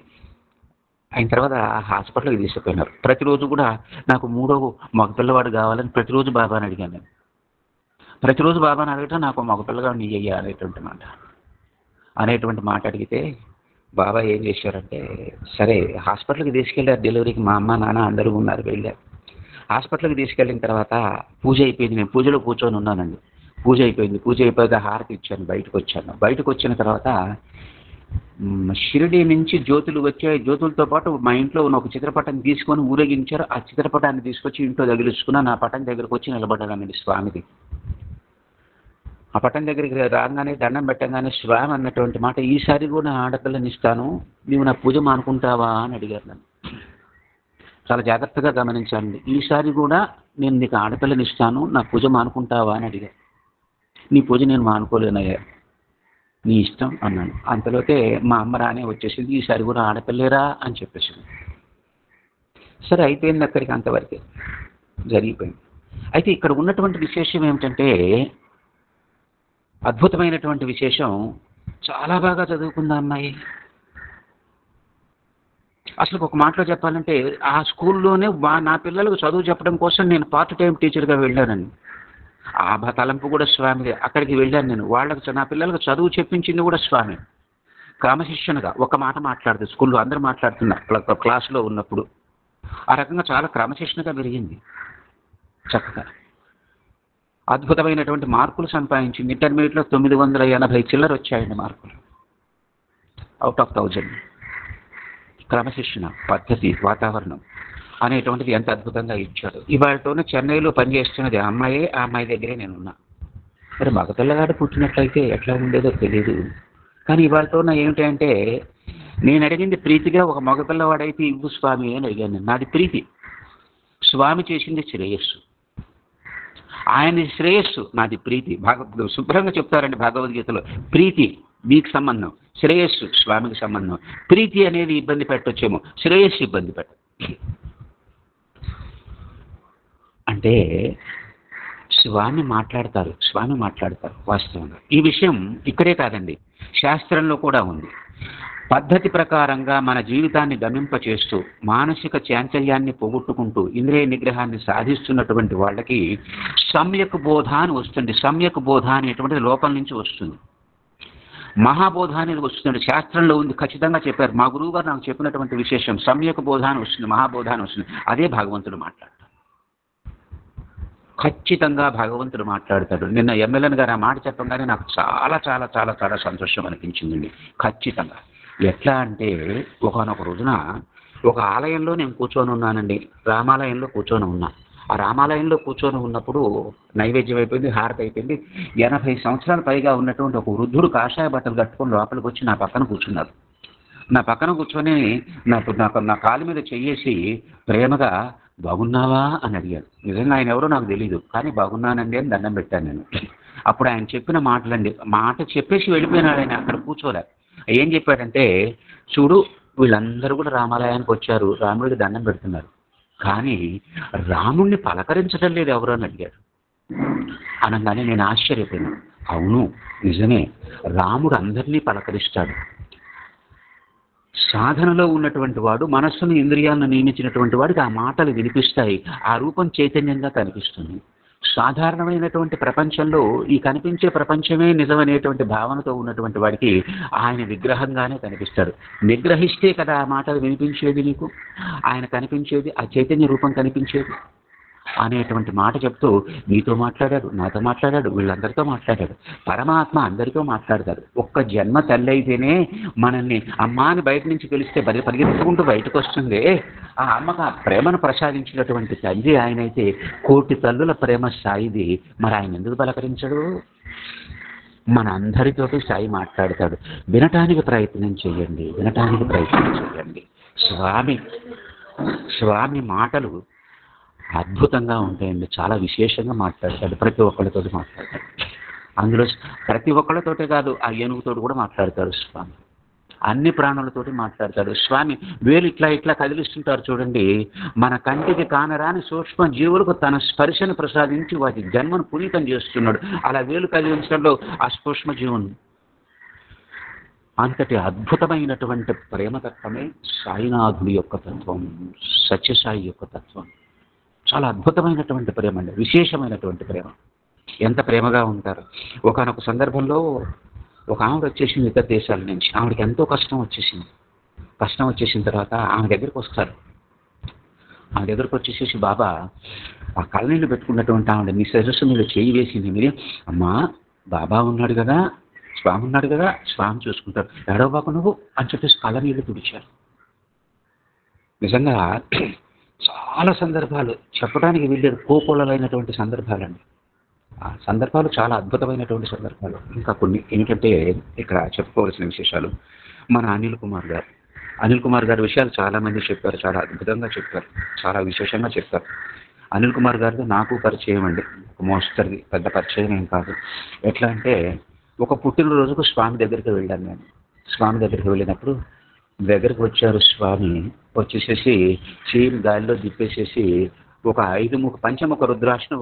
అయిన తర్వాత హాస్పిటల్కి తీసుకుపోయినారు. ప్రతిరోజు కూడా నాకు 3వ మగపిల్లవాడు కావాలని ప్రతిరోజు బాబాని అడిగాను నేను. ప్రతిరోజు బాబాని అడగటం నాకు మగపిల్లగాడిని అయ్యా అనేటువంటి మాట అడిగితే బాబా ఏం చేశారంటే, సరే హాస్పిటల్కి తీసుకెళ్ళారు. డెలివరీకి మా అమ్మ నాన్న అందరూ ఉన్నారు, వెళ్ళారు. హాస్పిటల్కి తీసుకెళ్ళిన తర్వాత పూజ అయిపోయింది. నేను పూజలో కూర్చొని ఉన్నానండి. పూజ అయిపోయింది. పూజ అయిపోయాక హారతి ఇచ్చాను, బయటకు వచ్చాను. బయటకు వచ్చిన తర్వాత షిరిడి నుంచి జ్యోతులు వచ్చాయి. జ్యోతులతో పాటు మా ఇంట్లో ఉన్న ఒక చిత్రపటాన్ని తీసుకొని ఊరేగించారు. ఆ చిత్రపటాన్ని తీసుకొచ్చి ఇంట్లో తగిలించుకున్నా. నా పటం దగ్గరకు వచ్చి నిలబడ్డానండి స్వామిది. ఆ పటం దగ్గరికి రాగానే దండం పెట్టగానే స్వామి అన్నటువంటి మాట, ఈసారి కూడా ఆడపిల్లని ఇస్తాను, నీవు నా పూజ మానుకుంటావా అని అడిగారు నన్ను. చాలా జాగ్రత్తగా గమనించాలండి. ఈసారి కూడా నేను నీకు ఆడపిల్లని ఇస్తాను, నా పూజ మానుకుంటావా అని అడిగారు. నీ పూజ నేను మానుకోలేనయ్యా, నీ ఇష్టం అన్నాను. అంతలోకే మా అమ్మ రానే వచ్చేసింది, ఈసారి కూడా ఆడపిల్లేరా అని చెప్పేసింది. సరే అయిపోయింది, అక్కడికి అంతవరకే జరిగిపోయింది. అయితే ఇక్కడ ఉన్నటువంటి విశేషం ఏమిటంటే, అద్భుతమైనటువంటి విశేషం, చాలా బాగా చదువుకుందా అమ్మాయి. అసలు ఒక మాటలో చెప్పాలంటే ఆ స్కూల్లోనే నా పిల్లలకు చదువు చెప్పడం కోసం నేను పార్ట్ టైం టీచర్గా వెళ్ళానండి. ఆ తలంపు కూడా స్వామిదే. అక్కడికి వెళ్ళాను నేను. నా పిల్లలకు చదువు చెప్పించింది కూడా స్వామి. క్రమశిక్షణగా ఒక మాట మాట్లాడుతుంది. స్కూల్లో అందరూ మాట్లాడుతున్నారు క్లాసులో ఉన్నప్పుడు. ఆ రకంగా చాలా క్రమశిక్షణగా పెరిగింది. చక్కగా అద్భుతమైనటువంటి మార్కులు సంపాదించింది. ఇంటర్మీడియట్లో 980 చిల్లర వచ్చాయండి మార్కులు, అవుట్ ఆఫ్ 1000. క్రమశిక్షణ, పద్ధతి, వాతావరణం అనేటువంటిది ఎంత అద్భుతంగా ఇచ్చాడు. ఇవాళతోనే చెన్నైలో పనిచేస్తున్నది ఆ అమ్మాయే. ఆ అమ్మాయి దగ్గరే నేనున్నా. మరి మగపిల్లగాడు పుట్టినట్లయితే ఎట్లా ఉండేదో తెలియదు. కానీ ఇవాళతోన ఏమిటంటే, నేను అడిగింది ప్రీతిగా ఒక మగపిల్లవాడైతే ఇవ్వు స్వామి అని అడిగాను. నాది ప్రీతి. స్వామి చేసింది శ్రేయస్సు, ఆయన శ్రేయస్సు, నాది ప్రీతి. శుభ్రంగా చెప్తారండి భగవద్గీతలో, ప్రీతి మీకు సంబంధం, శ్రేయస్సు స్వామికి సంబంధం. ప్రీతి అనేది ఇబ్బంది పెట్టొచ్చేమో, శ్రేయస్సు ఇబ్బంది పెట్ట. అంటే స్వామి మాట్లాడతారు వాస్తవంగా. ఈ విషయం ఇక్కడే కాదండి, శాస్త్రంలో కూడా ఉంది. పద్ధతి ప్రకారంగా మన జీవితాన్ని గమింపచేస్తూ మానసిక చాంచల్యాన్ని పోగొట్టుకుంటూ ఇంద్రియ నిగ్రహాన్ని సాధిస్తున్నటువంటి వాళ్ళకి సమ్యక్ బోధ అని వస్తుంది. సమ్యక్ బోధ అనేటువంటిది లోపల నుంచి వస్తుంది. మహాబోధ అనేది వస్తుంది. శాస్త్రంలో ఉంది, ఖచ్చితంగా చెప్పారు. మా గురువు గారు నాకు చెప్పినటువంటి విశేషం, సమ్యక్ బోధ అని వస్తుంది, మహాబోధ అని వస్తుంది. అదే భగవంతుడు మాట్లాడతాడు. ఖచ్చితంగా భగవంతుడు మాట్లాడతాడు. నిన్న ఎమ్మెల్యే గారు ఆ మాట చెప్పగానే నాకు చాలా చాలా చాలా చాలా సంతోషం అనిపించిందండి. ఖచ్చితంగా. ఎట్లా అంటే, ఒకనొక రోజున ఒక ఆలయంలో నేను కూర్చొని ఉన్నానండి. రామాలయంలో కూర్చొని ఉన్నా. ఆ రామాలయంలో కూర్చొని ఉన్నప్పుడు నైవేద్యం అయిపోయింది, హారతి అయిపోయింది. 80 సంవత్సరాల పైగా ఉన్నటువంటి ఒక వృద్ధుడు కాషాయ బట్టలు కట్టుకొని లోపలికి వచ్చి నా పక్కన కూర్చున్నారు. నా పక్కన కూర్చొని నా కాలు మీద చెయ్యేసి ప్రేమగా బాగున్నావా అని అడిగాడు. నిజంగా ఆయన ఎవరో నాకు తెలియదు, కానీ బాగున్నానండి అని దండం పెట్టాను నేను. అప్పుడు ఆయన చెప్పిన మాటలండి, మాట చెప్పేసి వెళ్ళిపోయినాడు. ఆయన అక్కడ కూర్చోలే. ఏం చెప్పాడంటే, చూడు వీళ్ళందరూ కూడా రామాలయానికి వచ్చారు, రాముడికి దండం పెడుతున్నారు, కానీ రాముడిని పలకరించడం లేదు ఎవరు అని అడిగాడు. అనగానే నేను ఆశ్చర్యపోయాను. అవును నిజమే, రాముడు అందరినీ పలకరిస్తాడు. సాధనలో ఉన్నటువంటి వాడు, మనస్సును ఇంద్రియాలను నియమించినటువంటి వాడికి ఆ మాటలు వినిపిస్తాయి, ఆ రూపం చైతన్యంగా కనిపిస్తుంది. సాధారణమైనటువంటి ప్రపంచంలో ఈ కనిపించే ప్రపంచమే నిజమనేటువంటి భావనతో ఉన్నటువంటి వాడికి ఆయన విగ్రహంగానే కనిపిస్తాడు. నిగ్రహిస్తే కదా ఆ మాటలు వినిపించేది నీకు, ఆయన కనిపించేది, ఆ చైతన్య రూపం కనిపించేది అనేటువంటి మాట చెప్తూ నీతో మాట్లాడాడు, నాతో మాట్లాడాడు, వీళ్ళందరితో మాట్లాడాడు. పరమాత్మ అందరితో మాట్లాడతాడు. ఒక్క జన్మ తల్లి అయితేనే మనల్ని అమ్మ అని బయట నుంచి పిలిస్తే పరిగెత్తుకుంటూ బయటకు వస్తుంది. ఆ అమ్మకు ఆ ప్రేమను ప్రసాదించినటువంటి తండ్రి ఆయనైతే కోటి తల్లుల ప్రేమ సాయిది, మరి ఆయన ఎందుకు పలకరించడు? మన అందరితోటి సాయి మాట్లాడతాడు. వినటానికి ప్రయత్నం చేయండి, వినటానికి ప్రయత్నం చేయండి. స్వామి మాటలు అద్భుతంగా ఉంటాయండి, చాలా విశేషంగా మాట్లాడతాడు. ప్రతి ఒక్కళ్ళతోటి మాట్లాడతాడు. అందులో ప్రతి ఒక్కళ్ళతోటే కాదు, ఆ ఏనుగుతోటి కూడా మాట్లాడతాడు స్వామి. అన్ని ప్రాణులతోటి మాట్లాడతాడు స్వామి. వేలు ఇట్లా ఇట్లా కదిలిస్తుంటారు చూడండి, మన కంటికి కానరాని సూక్ష్మ జీవులకు తన స్పర్శను ప్రసాదించి వాటి జన్మను పునీతం చేస్తున్నాడు. అలా వేలు కదిలించడంలో ఆ సూక్ష్మ జీవుని అంతటి అద్భుతమైనటువంటి ప్రేమతత్వమే సాయినాథుడి యొక్క తత్వం, సత్యసాయి యొక్క తత్వం. చాలా అద్భుతమైనటువంటి ప్రేమ అండి, విశేషమైనటువంటి ప్రేమ. ఎంత ప్రేమగా ఉంటారు. ఒకానొక సందర్భంలో ఒక ఆవిడ వచ్చేసింది ఇతర దేశాల నుంచి. ఆవిడకి ఎంతో కష్టం వచ్చేసింది. కష్టం వచ్చేసిన తర్వాత ఆమె దగ్గరికి వస్తారు. ఆమె దగ్గరకు వచ్చేసేసి, బాబా ఆ కళ్ళనీళ్ళు పెట్టుకున్నటువంటి ఆవిడ మీ శిరస్సు మీద చేయి వేసింది. మీరు అమ్మా బాబా ఉన్నాడు కదా, స్వామి ఉన్నాడు కదా, స్వామి చూసుకుంటారు, ఏడవ బాబు నువ్వు అని చెప్పేసి కళ్ళనీళ్ళు తుడిచారు. నిజంగా చాలా సందర్భాలు చెప్పడానికి వీళ్ళేది కోకొల్లలైనటువంటి సందర్భాలండి. ఆ సందర్భాలు చాలా అద్భుతమైనటువంటి సందర్భాలు. ఇంకా కొన్ని ఏంటంటే ఇక్కడ చెప్పుకోవాల్సిన విశేషాలు. మన అనిల్ కుమార్ గారి విషయాలు చాలామంది చెప్పారు, చాలా అద్భుతంగా చెప్పారు, చాలా విశేషంగా చెప్పారు. అనిల్ కుమార్ గారితో నాకు పరిచయం అండి, ఒక మోస్తరుది, పెద్ద పరిచయం ఏం కాదు. ఎట్లా అంటే ఒక పుట్టినరోజుకు స్వామి దగ్గరికి వెళ్ళాను నేను. స్వామి దగ్గరికి వెళ్ళినప్పుడు దగ్గరికి వచ్చారు స్వామి. వచ్చేసేసి చీర గాలిలో దిప్పేసేసి ఒక 5 పంచముఖ రుద్రాక్షను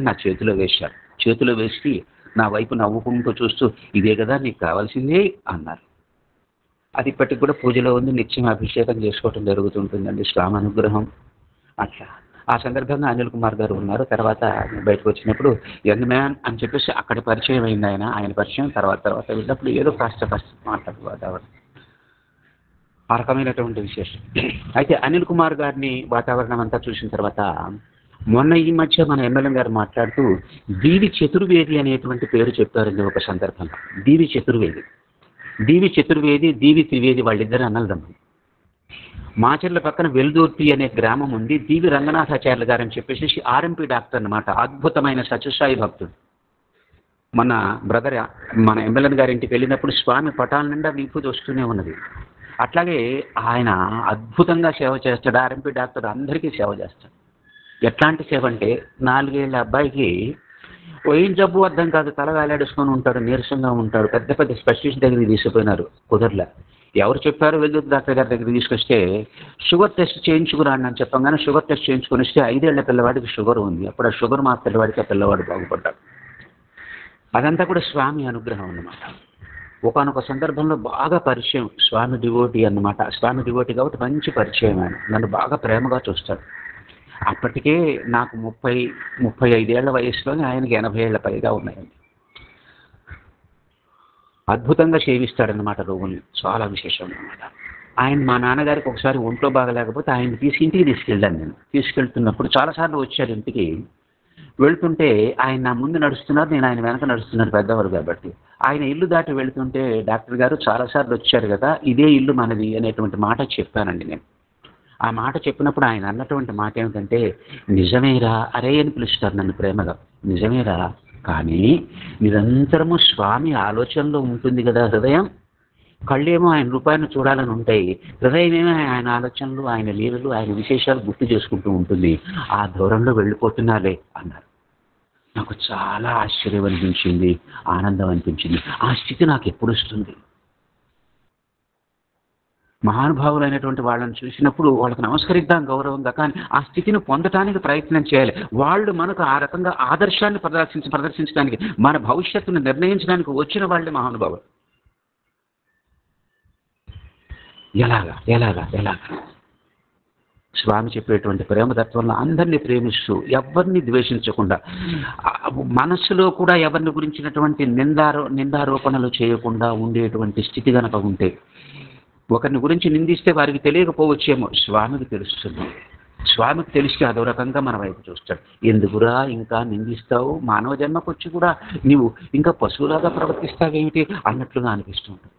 నా చేతిలో వేశారు. చేతిలో వేసి నా వైపు నవ్వుకుంటూ చూస్తూ, ఇదే కదా నీకు కావాల్సిందే అన్నారు. అది ఇప్పటికి కూడా పూజలో ఉంది, నిత్యం అభిషేకం చేసుకోవటం జరుగుతుంటుందండి, స్వామి అనుగ్రహం. అట్లా ఆ సందర్భంగా అనిల్ కుమార్ గారు ఉన్నారు. తర్వాత బయటకు వచ్చినప్పుడు యంగ్ మ్యాన్ అని చెప్పేసి అక్కడ పరిచయం అయింది ఆయన పరిచయం. తర్వాత వెళ్ళినప్పుడు ఏదో కాస్త మాట్లాడు వాతావరణం, ఆ రకమైనటువంటి విశేషం. అయితే అనిల్ కుమార్ గారిని వాతావరణం అంతా చూసిన తర్వాత మొన్న ఈ మధ్య మన ఎమ్మెల్యే గారు మాట్లాడుతూ దీవి చతుర్వేది అనేటువంటి పేరు చెప్పారండి ఒక సందర్భంగా. దీవి చతుర్వేది, దీవి త్రివేది వాళ్ళిద్దరు అన్నదమ్ములు. మాచర్ల పక్కన వెల్దుర్తి అనే గ్రామం ఉంది. దీవి రంగనాథాచార్యులు గారు అని చెప్పేసి ఆర్ఎంపీ డాక్టర్ అన్నమాట, అద్భుతమైన సత్యసాయి భక్తుడు. మన బ్రదర్ మన ఎమ్మెల్యే గారి ఇంటికి వెళ్ళినప్పుడు స్వామి పటాల నిండా విభూతి వస్తూనే ఉన్నది. అట్లాగే ఆయన అద్భుతంగా సేవ చేస్తాడు. ఆర్ఎంపీ డాక్టర్ అందరికీ సేవ చేస్తాడు. ఎట్లాంటి సేవ అంటే 4 ఏళ్ళ అబ్బాయికి ఏం జబ్బు అర్థం కాదు, తల వేలాడేసుకొని ఉంటాడు, నీరసంగా ఉంటాడు. పెద్ద స్పెషలిస్ట్ దగ్గరికి తీసుకుపోయినారు, కుదరలే. ఎవరు చెప్పారు? వెల్దుర్తి డాక్టర్ గారి దగ్గరికి తీసుకొస్తే షుగర్ టెస్ట్ చేయించుకురాండి అని చెప్పగానే షుగర్ టెస్ట్ చేయించుకొని వస్తే 5 ఏళ్ల పిల్లవాడికి షుగర్ ఉంది. అప్పుడు ఆ షుగర్ మా పిల్లవాడికి ఆ పిల్లవాడు బాగుపడ్డాడు. అదంతా కూడా స్వామి అనుగ్రహం అన్నమాట. ఒకనొక సందర్భంలో బాగా పరిచయం, స్వామి డివోటీ అన్నమాట. స్వామి డివోటీ కాబట్టి మంచి పరిచయం. ఆయన నన్ను బాగా ప్రేమగా చూస్తాడు. అప్పటికే నాకు 35 ఏళ్ల వయసులోనే ఆయనకి 80 ఏళ్ల పైగా ఉన్నాయండి. అద్భుతంగా సేవిస్తాడనమాట రోగుల్ని, చాలా విశేషం అనమాట. ఆయన మా నాన్నగారికి ఒకసారి ఒంట్లో బాగలేకపోతే ఆయన ఇంటికి తీసుకెళ్ళాను నేను. తీసుకెళ్తున్నప్పుడు చాలాసార్లు వచ్చారు ఇంటికి. వెళ్తుంటే ఆయన నా ముందు నడుస్తున్నారు, నేను ఆయన వెనక నడుస్తున్నాను, పెద్దవారు కాబట్టి. ఆయన ఇల్లు దాటి వెళుతుంటే డాక్టర్ గారు చాలాసార్లు వచ్చారు కదా, ఇదే ఇల్లు మనది అనేటువంటి మాట చెప్పానండి నేను. ఆ మాట చెప్పినప్పుడు ఆయన అన్నటువంటి మాట ఏమిటంటే, నిజమేరా అరే అని పిలుస్తారు నన్ను ప్రేమగా, నిజమేరా, కానీ నిరంతరము స్వామి ఆలోచనలో ఉంటుంది కదా హృదయం. కళ్ళేమో ఆయన రూపాన్ని చూడాలని ఉంటాయి, హృదయమేమో ఆయన ఆలోచనలు, ఆయన లీలలు, ఆయన విశేషాలు గుర్తు చేసుకుంటూ ఉంటుంది. ఆ దూరంలో వెళ్ళిపోతున్నాలే అన్నారు. నాకు చాలా ఆశ్చర్యం అనిపించింది, ఆనందం అనిపించింది. ఆ స్థితి నాకు ఎప్పుడు వస్తుంది? మహానుభావులైనటువంటి వాళ్ళని చూసినప్పుడు వాళ్ళకి నమస్కరిద్దాం గౌరవంగా, కానీ ఆ స్థితిని పొందటానికి ప్రయత్నం చేయాలి. వాళ్ళు మనకు ఆ రకంగా ఆదర్శాన్ని ప్రదర్శించడానికి, మన భవిష్యత్తును నిర్ణయించడానికి వచ్చిన వాళ్ళే మహానుభావులు. ఎలాగా ఎలాగా ఎలాగా స్వామి చెప్పేటువంటి ప్రేమతత్వంలో అందరినీ ప్రేమిస్తూ ఎవరిని ద్వేషించకుండా, మనస్సులో కూడా ఎవరిని గురించినటువంటి నిందారోపణలు చేయకుండా ఉండేటువంటి స్థితి కనుక ఉంటే, ఒకరిని గురించి నిందిస్తే వారికి తెలియకపోవచ్చేమో, స్వామికి తెలుస్తుంది. స్వామికి తెలిస్తే అదో రకంగా మన వైపు చూస్తాడు. ఎందుకురా ఇంకా నిందిస్తావు, మానవ జన్మకొచ్చి కూడా నీవు ఇంకా పశువులాగా ప్రవర్తిస్తావేమిటి అన్నట్లుగా అనిపిస్తుంటుంది.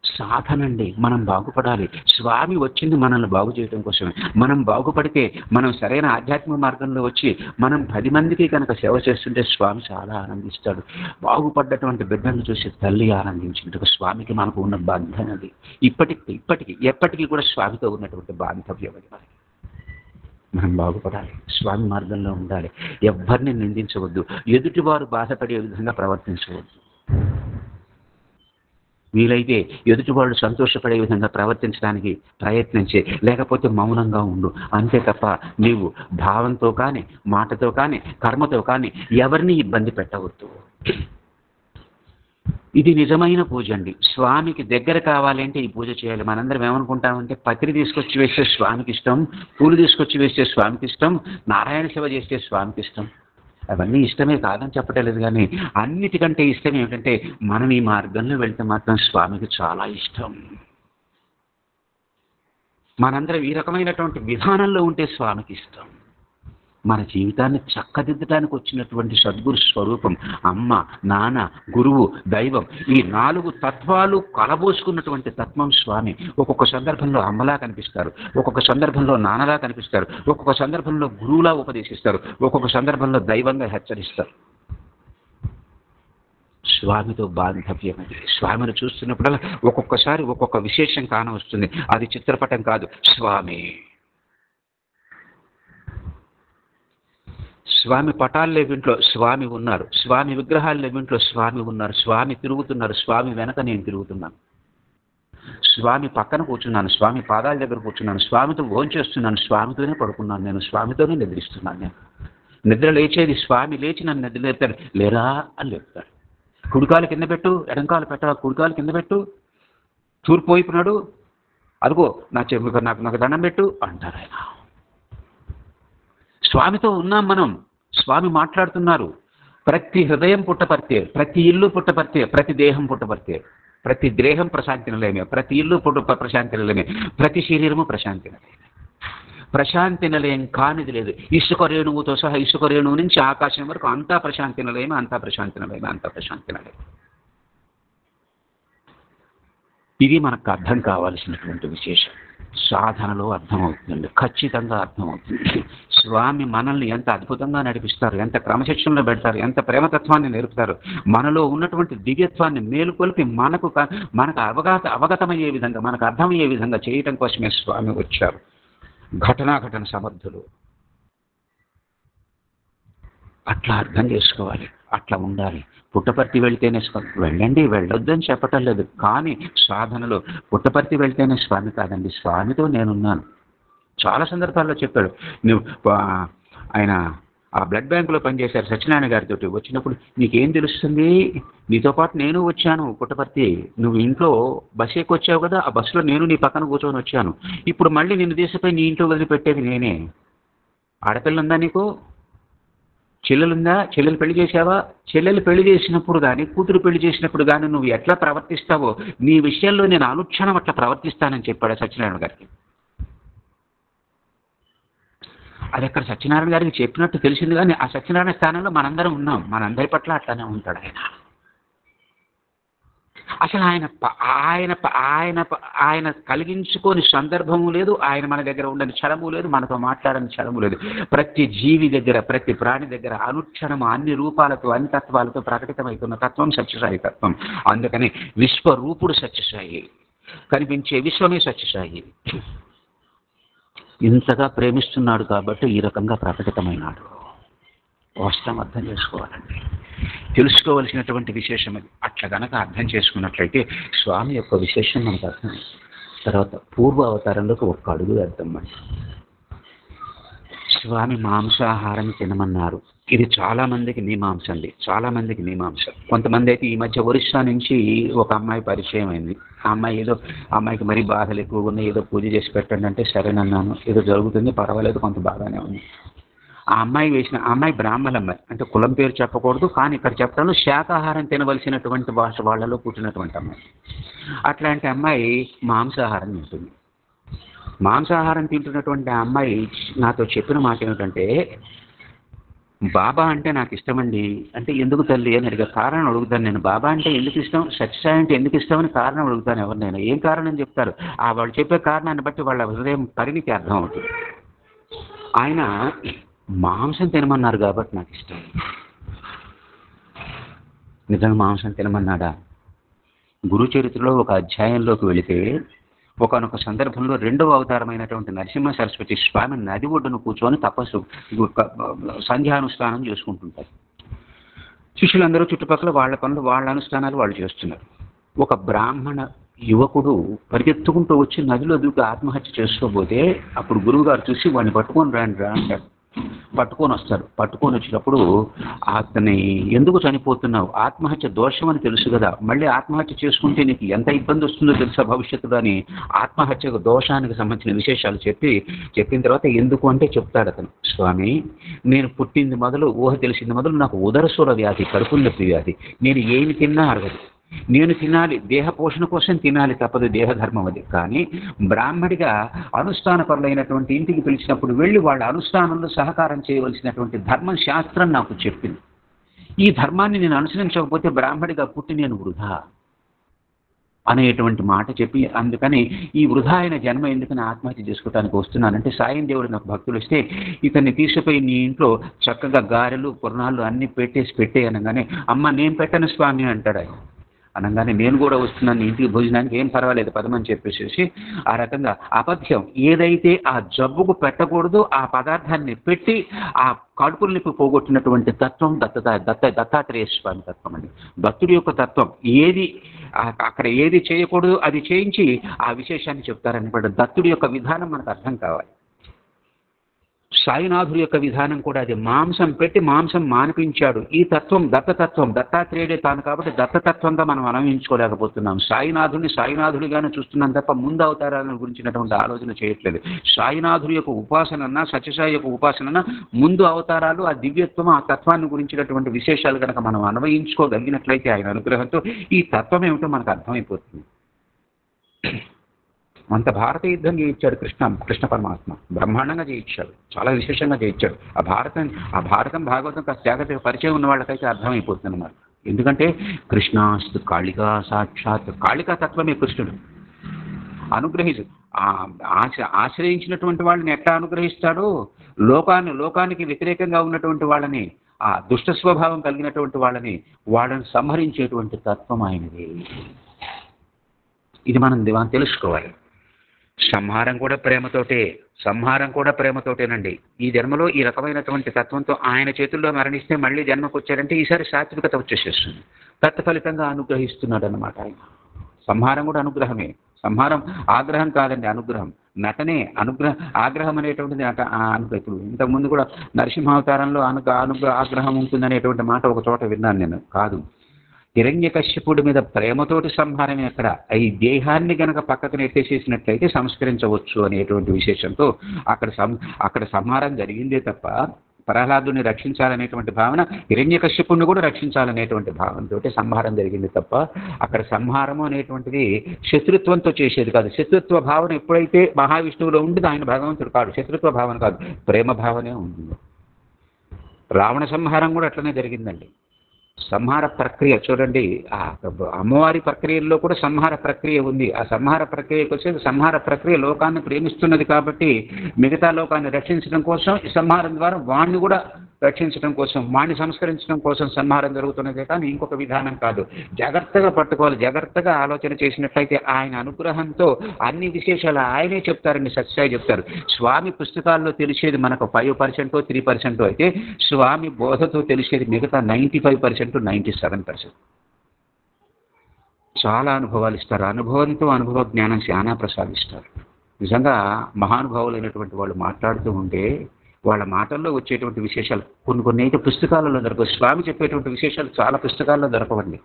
సాధనండి, మనం బాగుపడాలి. స్వామి వచ్చింది మనల్ని బాగు చేయడం కోసమే. మనం బాగుపడితే, మనం సరైన ఆధ్యాత్మిక మార్గంలో వచ్చి మనం 10 మందికి కనుక సేవ చేస్తుంటే స్వామి చాలా ఆనందిస్తాడు. బాగుపడ్డటువంటి బిడ్డలను చూసి తల్లి ఆనందించినట్టుగా స్వామికి మనకు ఉన్న బంధం అది. ఎప్పటికీ కూడా స్వామితో ఉన్నటువంటి బాంధవ్యం అది. మనం బాగుపడాలి, స్వామి మార్గంలో ఉండాలి. ఎవరిని నిందించవద్దు, ఎదుటివారు బాధపడే విధంగా ప్రవర్తించవద్దు. వీలైతే ఎదుటివాళ్ళు సంతోషపడే విధంగా ప్రవర్తించడానికి ప్రయత్నించే, లేకపోతే మౌనంగా ఉండు. అంతే తప్ప నీవు భావంతో కానీ, మాటతో కానీ, కర్మతో కానీ ఎవరిని ఇబ్బంది పెట్టవద్దు. ఇది నిజమైన పూజ అండి. స్వామికి దగ్గర కావాలంటే ఈ పూజ చేయాలి. మనందరం ఏమనుకుంటామంటే, పత్రి తీసుకొచ్చి వేస్తే స్వామికి ఇష్టం, పూలు తీసుకొచ్చి వేస్తే స్వామికి ఇష్టం, నారాయణ సేవ చేస్తే స్వామికి ఇష్టం. అవన్నీ ఇష్టమే, కాదని చెప్పటం లేదు, కానీ అన్నిటికంటే ఇష్టం ఏమిటంటే మనం ఈ మార్గంలో వెళ్తే మాత్రం స్వామికి చాలా ఇష్టం. మనందరం ఈ రకమైనటువంటి విధానంలో ఉంటే స్వామికి ఇష్టం. మన జీవితాన్ని చక్కదిద్దడానికి వచ్చినటువంటి సద్గురు స్వరూపం అమ్మ, నాన్న, గురువు, దైవం, ఈ 4 తత్వాలు కలబోసుకున్నటువంటి తత్వం స్వామి. ఒక్కొక్క సందర్భంలో అమ్మలా కనిపిస్తారు, ఒక్కొక్క సందర్భంలో నాన్నలా కనిపిస్తారు, ఒక్కొక్క సందర్భంలో గురువులా ఉపదేశిస్తారు, ఒక్కొక్క సందర్భంలో దైవంగా హెచ్చరిస్తారు. స్వామితో బాంధవ్యం అది. స్వామిని చూస్తున్నప్పుడల్లా ఒక్కొక్కసారి ఒక్కొక్క విశేషం కానవస్తుంది. అది చిత్రపటం కాదు, స్వామి. స్వామి పటాలు లేవింట్లో స్వామి ఉన్నారు, స్వామి విగ్రహాలు లేవింట్లో స్వామి ఉన్నారు. స్వామి తిరుగుతున్నారు, స్వామి వెనక నేను తిరుగుతున్నాను. స్వామి పక్కన కూర్చున్నాను, స్వామి పాదాల దగ్గర కూర్చున్నాను, స్వామితో భోంచేస్తున్నాను, స్వామితోనే పడుకున్నాను, నేను స్వామితోనే నిద్రిస్తున్నాను. నేను నిద్ర లేచేది స్వామి లేచి నన్ను నిద్ర లేపుతాడు. లేరా అని లేపుతాడు. కుడికాలు కింద పెట్టు, ఎడంకాలు పెట్ట, కుడికాలు కింద పెట్టు, తూర్పు వైపునాడు, అదిగో నాకు దండం పెట్టు అంటారు ఆయన. స్వామితో ఉన్నాం మనం. స్వామి మాట్లాడుతున్నారు. ప్రతి హృదయం పుట్టపర్తే, ప్రతి ఇల్లు పుట్టపర్తే, ప్రతి దేహం పుట్టపర్తే, ప్రతి దేహం ప్రశాంతి నిలయమే, ప్రతి ఇల్లు ప్రశాంతి నిలయమే, ప్రతి శరీరము ప్రశాంతి నిలయమే. ప్రశాంతి నిలయం కానిది లేదు. ఇసుక రేణువుతో సహా, ఇసుక రేణువు నుంచి ఆకాశం వరకు అంతా ప్రశాంతి నిలయమే, అంతా ప్రశాంతి నిలయమే, అంతా ప్రశాంతి నిలయం. ఇది మనకు అర్థం కావాల్సినటువంటి విశేషం. సాధనలో అర్థమవుతుంది, ఖచ్చితంగా అర్థమవుతుంది. స్వామి మనల్ని ఎంత అద్భుతంగా నడిపిస్తారు, ఎంత క్రమశిక్షణలో పెడతారు, ఎంత ప్రేమతత్వాన్ని నేర్పుతారు. మనలో ఉన్నటువంటి దివ్యత్వాన్ని మేలుకొల్పి మనకు అవగతమయ్యే విధంగా, మనకు అర్థమయ్యే విధంగా చేయటం కోసమే స్వామి వచ్చారు. ఘటన సమర్థులు. అట్లా అర్థం చేసుకోవాలి, అట్లా ఉండాలి. పుట్టపర్తి వెళ్తేనే వెళ్ళండి, వెళ్ళొద్దని చెప్పటం లేదు, కానీ సాధనలో పుట్టపర్తి వెళ్తేనే స్వామి కాదండి, స్వామితో నేనున్నాను. చాలా సందర్భాల్లో చెప్పాడు. ఆయన ఆ బ్లడ్ బ్యాంకులో పనిచేశారు సత్యనారాయణ గారితో. వచ్చినప్పుడు నీకేం తెలుస్తుంది, నీతో పాటు నేను వచ్చాను పుట్టపర్తి, నువ్వు ఇంట్లో బస్సు ఎక్కి వచ్చావు కదా, ఆ బస్సులో నేను నీ పక్కన కూర్చొని వచ్చాను. ఇప్పుడు మళ్ళీ నిన్ను తీసిపోయి నీ ఇంట్లో వదిలిపెట్టేది నేనే. ఆడపిల్ల ఉందా నీకు? చెల్లెలుందా? చెల్లెలు పెళ్లి చేశావా? చెల్లెలు పెళ్లి చేసినప్పుడు కానీ, కూతురు పెళ్లి చేసినప్పుడు కానీ నువ్వు ఎట్లా ప్రవర్తిస్తావో నీ విషయంలో నేను అనుక్షణం అట్లా ప్రవర్తిస్తానని చెప్పాడు సత్యనారాయణ గారికి. అది అక్కడ సత్యనారాయణ గారికి చెప్పినట్టు తెలిసింది, కానీ ఆ సత్యనారాయణ స్థానంలో మనందరం ఉన్నాం. మనందరి పట్ల అట్లానే ఉంటాడు ఆయన. అసలు ఆయన కలిగించుకొని సందర్భము లేదు, ఆయన మన దగ్గర ఉండని క్షణము లేదు, మనతో మాట్లాడని క్షణము లేదు. ప్రతి జీవి దగ్గర, ప్రతి ప్రాణి దగ్గర అనుక్షణము అన్ని రూపాలతో, అన్ని తత్వాలతో ప్రకటితమవుతున్న తత్వం సత్యసాయి తత్వం. అందుకని విశ్వరూపుడు సత్యసాయి, కనిపించే విశ్వమే సత్యసాయి. ఇంతగా ప్రేమిస్తున్నాడు కాబట్టి ఈ రకంగా ప్రకటితమైనాడు. వాస్తవం అర్థం చేసుకోవాలండి. తెలుసుకోవలసినటువంటి విశేషం అది. అట్లా గనక అర్థం చేసుకున్నట్లయితే స్వామి యొక్క విశేషం మనకు అర్థం. తర్వాత పూర్వ అవతారంలోకి ఒక్క అడుగు వేద్దాం. స్వామి మాంసాహారం తినమన్నారు. ఇది చాలా మందికి మీమాంస అండి, చాలా మందికి మీమాంస. కొంతమంది అయితే ఈ మధ్య ఒరిస్సా నుంచి ఒక అమ్మాయి పరిచయం అయింది. ఆ అమ్మాయికి మరీ బాధలు ఎక్కువగా ఉన్నాయి, ఏదో పూజ చేసి పెట్టండి అంటే సరేనన్నాను. ఏదో జరుగుతుంది, పర్వాలేదు, కొంత బాగానే ఉంది. ఆ అమ్మాయి బ్రాహ్మణ అమ్మాయి, అంటే కులం పేరు చెప్పకూడదు, కానీ ఇక్కడ చెప్పడంలో శాకాహారం తినవలసినటువంటి భాష వాళ్ళలో పుట్టినటువంటి అమ్మాయి. అట్లాంటి అమ్మాయి మాంసాహారం తింటుంది. మాంసాహారం తింటున్నటువంటి ఆ అమ్మాయి నాతో చెప్పిన మాట ఏమిటంటే, బాబా అంటే నాకు ఇష్టమండి. అంటే ఎందుకు తల్లి అని అడిగా. కారణం అడుగుతాను నేను. బాబా అంటే ఎందుకు ఇష్టం, సత్యసాయి అంటే ఎందుకు ఇష్టమని కారణం అడుగుతాను ఎవరినైనా. ఏం కారణం చెప్తారు, వాళ్ళు చెప్పే కారణాన్ని బట్టి వాళ్ళ హృదయం పరిణితి అర్థం అవుతుంది. ఆయన మాంసం తినమన్నారు కాబట్టి నాకు ఇష్టం. నిజంగా మాంసం తినమన్నాడా? గురు చరిత్రలో ఒక అధ్యాయంలోకి వెళితే ఒకనొక సందర్భంలో రెండవ అవతారమైనటువంటి నరసింహ సరస్వతి స్వామి నది ఒడ్డును కూర్చొని తపస్సు సంధ్యానుష్ఠానం చేసుకుంటుంటారు. శిష్యులందరూ చుట్టుపక్కల వాళ్ళ పనులు, వాళ్ళ అనుష్ఠానాలు వాళ్ళు చేస్తున్నారు. ఒక బ్రాహ్మణ యువకుడు పరిగెత్తుకుంటూ వచ్చి నదిలో దూకి ఆత్మహత్య చేసుకోబోతే అప్పుడు గురువు గారు చూసి వాడిని పట్టుకొని రా అంటారు. పట్టుకొని వస్తారు. పట్టుకొని వచ్చినప్పుడు అతన్ని ఎందుకు చనిపోతున్నావు, ఆత్మహత్య దోషం అని తెలుసు కదా, మళ్ళీ ఆత్మహత్య చేసుకుంటే నీకు ఎంత ఇబ్బంది వస్తుందో తెలుసా భవిష్యత్తులో అని ఆత్మహత్య దోషానికి సంబంధించిన విశేషాలు చెప్పిన తర్వాత ఎందుకు అంటే చెప్తాడు అతను, స్వామి నేను పుట్టింది మొదలు, ఊహ తెలిసింది మొదలు నాకు ఉదరసూర వ్యాధి, కడుపు నొప్పి వ్యాధి. నేను ఏమి తిన్నా అరగదు. నేను తినాలి, దేహ పోషణ కోసం తినాలి, తప్పదు, దేహధర్మం అది. కానీ బ్రాహ్మడిగా అనుష్ఠానపరులైనటువంటి ఇంటికి పిలిచినప్పుడు వెళ్ళి వాళ్ళ అనుష్ఠానంలో సహకారం చేయవలసినటువంటి ధర్మం శాస్త్రం నాకు చెప్పింది. ఈ ధర్మాన్ని నేను అనుసరించకపోతే బ్రాహ్మడిగా పుట్టి నేను వృధా అనేటువంటి మాట చెప్పి, అందుకని ఈ వృధా అయిన జన్మ ఎందుకని ఆత్మహత్య చేసుకోవడానికి వస్తున్నానంటే, సాయం దేవుడు నాకు భక్తులు వస్తే ఇతన్ని తీసుకుపోయి నీ ఇంట్లో చక్కగా గారెలు పురాణాలు అన్ని పెట్టే అనగానే, అమ్మ నేను పెట్టను స్వామి అంటాడు ఆయన. అనగానే నేను కూడా వస్తున్నాను ఇంటికి భోజనానికి, ఏం పర్వాలేదు పదమని చెప్పేసి ఆ రకంగా అపథ్యం ఏదైతే ఆ జబ్బుకు పెట్టకూడదు ఆ పదార్థాన్ని పెట్టి ఆ కడుపుల్ని పోగొట్టినటువంటి తత్వం దత్తాత్రేయ స్వామి తత్వం అండి. భక్తుడి యొక్క తత్వం ఏది అక్కడ ఏది చేయకూడదు అది చేయించి ఆ విశేషాన్ని చెప్తారనమాట. దత్తుడి యొక్క విధానం మనకు అర్థం కావాలి. సాయినాథుడి యొక్క విధానం కూడా అది. మాంసం పెట్టి మాంసం మానిపించాడు. ఈ తత్వం దత్తాత్రేయుడే తాను కాబట్టి దత్తతత్వంగా మనం అన్వయించుకోలేకపోతున్నాం. సాయినాథుడిగానే చూస్తున్నాం తప్ప ముందు అవతారాలను గురించినటువంటి ఆలోచన చేయట్లేదు. సాయినాథుడి యొక్క ఉపాసన, సత్యసాయి యొక్క ఉపాసన, ముందు అవతారాలు, ఆ దివ్యత్వం, ఆ తత్వాన్ని గురించినటువంటి విశేషాలు కనుక మనం అన్వయించుకోగలిగినట్లయితే ఆయన అనుగ్రహంతో ఈ తత్వం ఏమిటో మనకు అర్థమైపోతుంది. అంత భారత యుద్ధం చేయించాడు కృష్ణ పరమాత్మ, బ్రహ్మాండంగా చేయించాడు, చాలా విశేషంగా చేయించాడు. ఆ భారతం భాగవతం కాస్త జాగ్రత్తగా పరిచయం ఉన్న వాళ్ళకైతే అర్థమైపోతుంది అన్నమాట. ఎందుకంటే కృష్ణాస్తు కాళికా, సాక్షాత్ కాళికా తత్వమే కృష్ణుడు. ఆశ్రయించినటువంటి వాళ్ళని ఎట్లా అనుగ్రహిస్తాడో, లోకానికి వ్యతిరేకంగా ఉన్నటువంటి వాళ్ళని, ఆ దుష్ట స్వభావం కలిగినటువంటి వాళ్ళని సంహరించేటువంటి తత్వం ఆయనది. ఇది మనం తెలుసుకోవాలి. సంహారం కూడా ప్రేమతోటేనండి. ఈ జన్మలో ఈ రకమైనటువంటి తత్వంతో ఆయన చేతుల్లో మరణిస్తే మళ్ళీ జన్మకు వచ్చాడంటే ఈసారి సాత్వికత వచ్చేసేస్తుంది. తత్ఫలితంగా అనుగ్రహిస్తున్నాడు అన్నమాట ఆయన. సంహారం కూడా అనుగ్రహమే. సంహారం ఆగ్రహం కాదండి, అనుగ్రహం. నటనే ఆగ్రహం అనేటువంటిది ఇప్పుడు ఇంతకుముందు కూడా నరసింహావతారంలో ఆగ్రహం ఉంటుందనేటువంటి మాట ఒక చోట విన్నాను నేను. కాదు, హిరణ్యకశ్యపుడి మీద ప్రేమతోటి సంహారం ఎక్కడ, ఈ దేహాన్ని గనక పక్కకు నెట్టేసేసినట్లయితే సంస్కరించవచ్చు అనేటువంటి విశేషంతో అక్కడ సంహారం జరిగిందే తప్ప ప్రహ్లాదుని రక్షించాలనేటువంటి భావన, హిరణ్యకశ్యపుడిని కూడా రక్షించాలనేటువంటి భావనతో సంహారం జరిగింది తప్ప అక్కడ సంహారము అనేటువంటిది శత్రుత్వంతో చేసేది కాదు. శత్రుత్వ భావన ఎప్పుడైతే మహావిష్ణువులో ఉంటుందో ఆయన భగవంతుడు కాదు, శత్రుత్వ భావన కాదు, ప్రేమ భావనే ఉంటుంది. రావణ సంహారం కూడా అట్లనే జరిగిందండి. సంహార ప్రక్రియ చూడండి, ఆ అమ్మవారి ప్రక్రియల్లో కూడా సంహార ప్రక్రియ ఉంది. ఆ సంహార ప్రక్రియకు వచ్చేది, సంహార ప్రక్రియ లోకాన్ని ప్రేమిస్తున్నది కాబట్టి మిగతా లోకాన్ని రక్షించడం కోసం సంహారం ద్వారా వాణ్ణి కూడా రక్షించడం కోసం, వాడిని సంస్కరించడం కోసం సంహారం జరుగుతున్నదే కానీ ఇంకొక విధానం కాదు. జాగ్రత్తగా పట్టుకోవాలి. జాగ్రత్తగా ఆలోచన చేసినట్లయితే ఆయన అనుగ్రహంతో అన్ని విశేషాలు ఆయనే చెప్తారండి, సత్యసాయి చెప్తారు. స్వామి పుస్తకాల్లో తెలిసేది మనకు 5% 3% అయితే స్వామి బోధతో తెలిసేది మిగతా 95% 97%. చాలా అనుభవాలు ఇస్తారు. అనుభవంతో అనుభవ జ్ఞానం చాలా ప్రసాదిస్తారు. నిజంగా మహానుభావులైనటువంటి వాళ్ళు మాట్లాడుతూ ఉంటే వాళ్ళ మాటల్లో వచ్చేటువంటి విశేషాలు కొన్ని అయితే పుస్తకాలలో దొరకవు. స్వామి చెప్పేటువంటి విశేషాలు చాలా పుస్తకాల్లో దొరకవండి.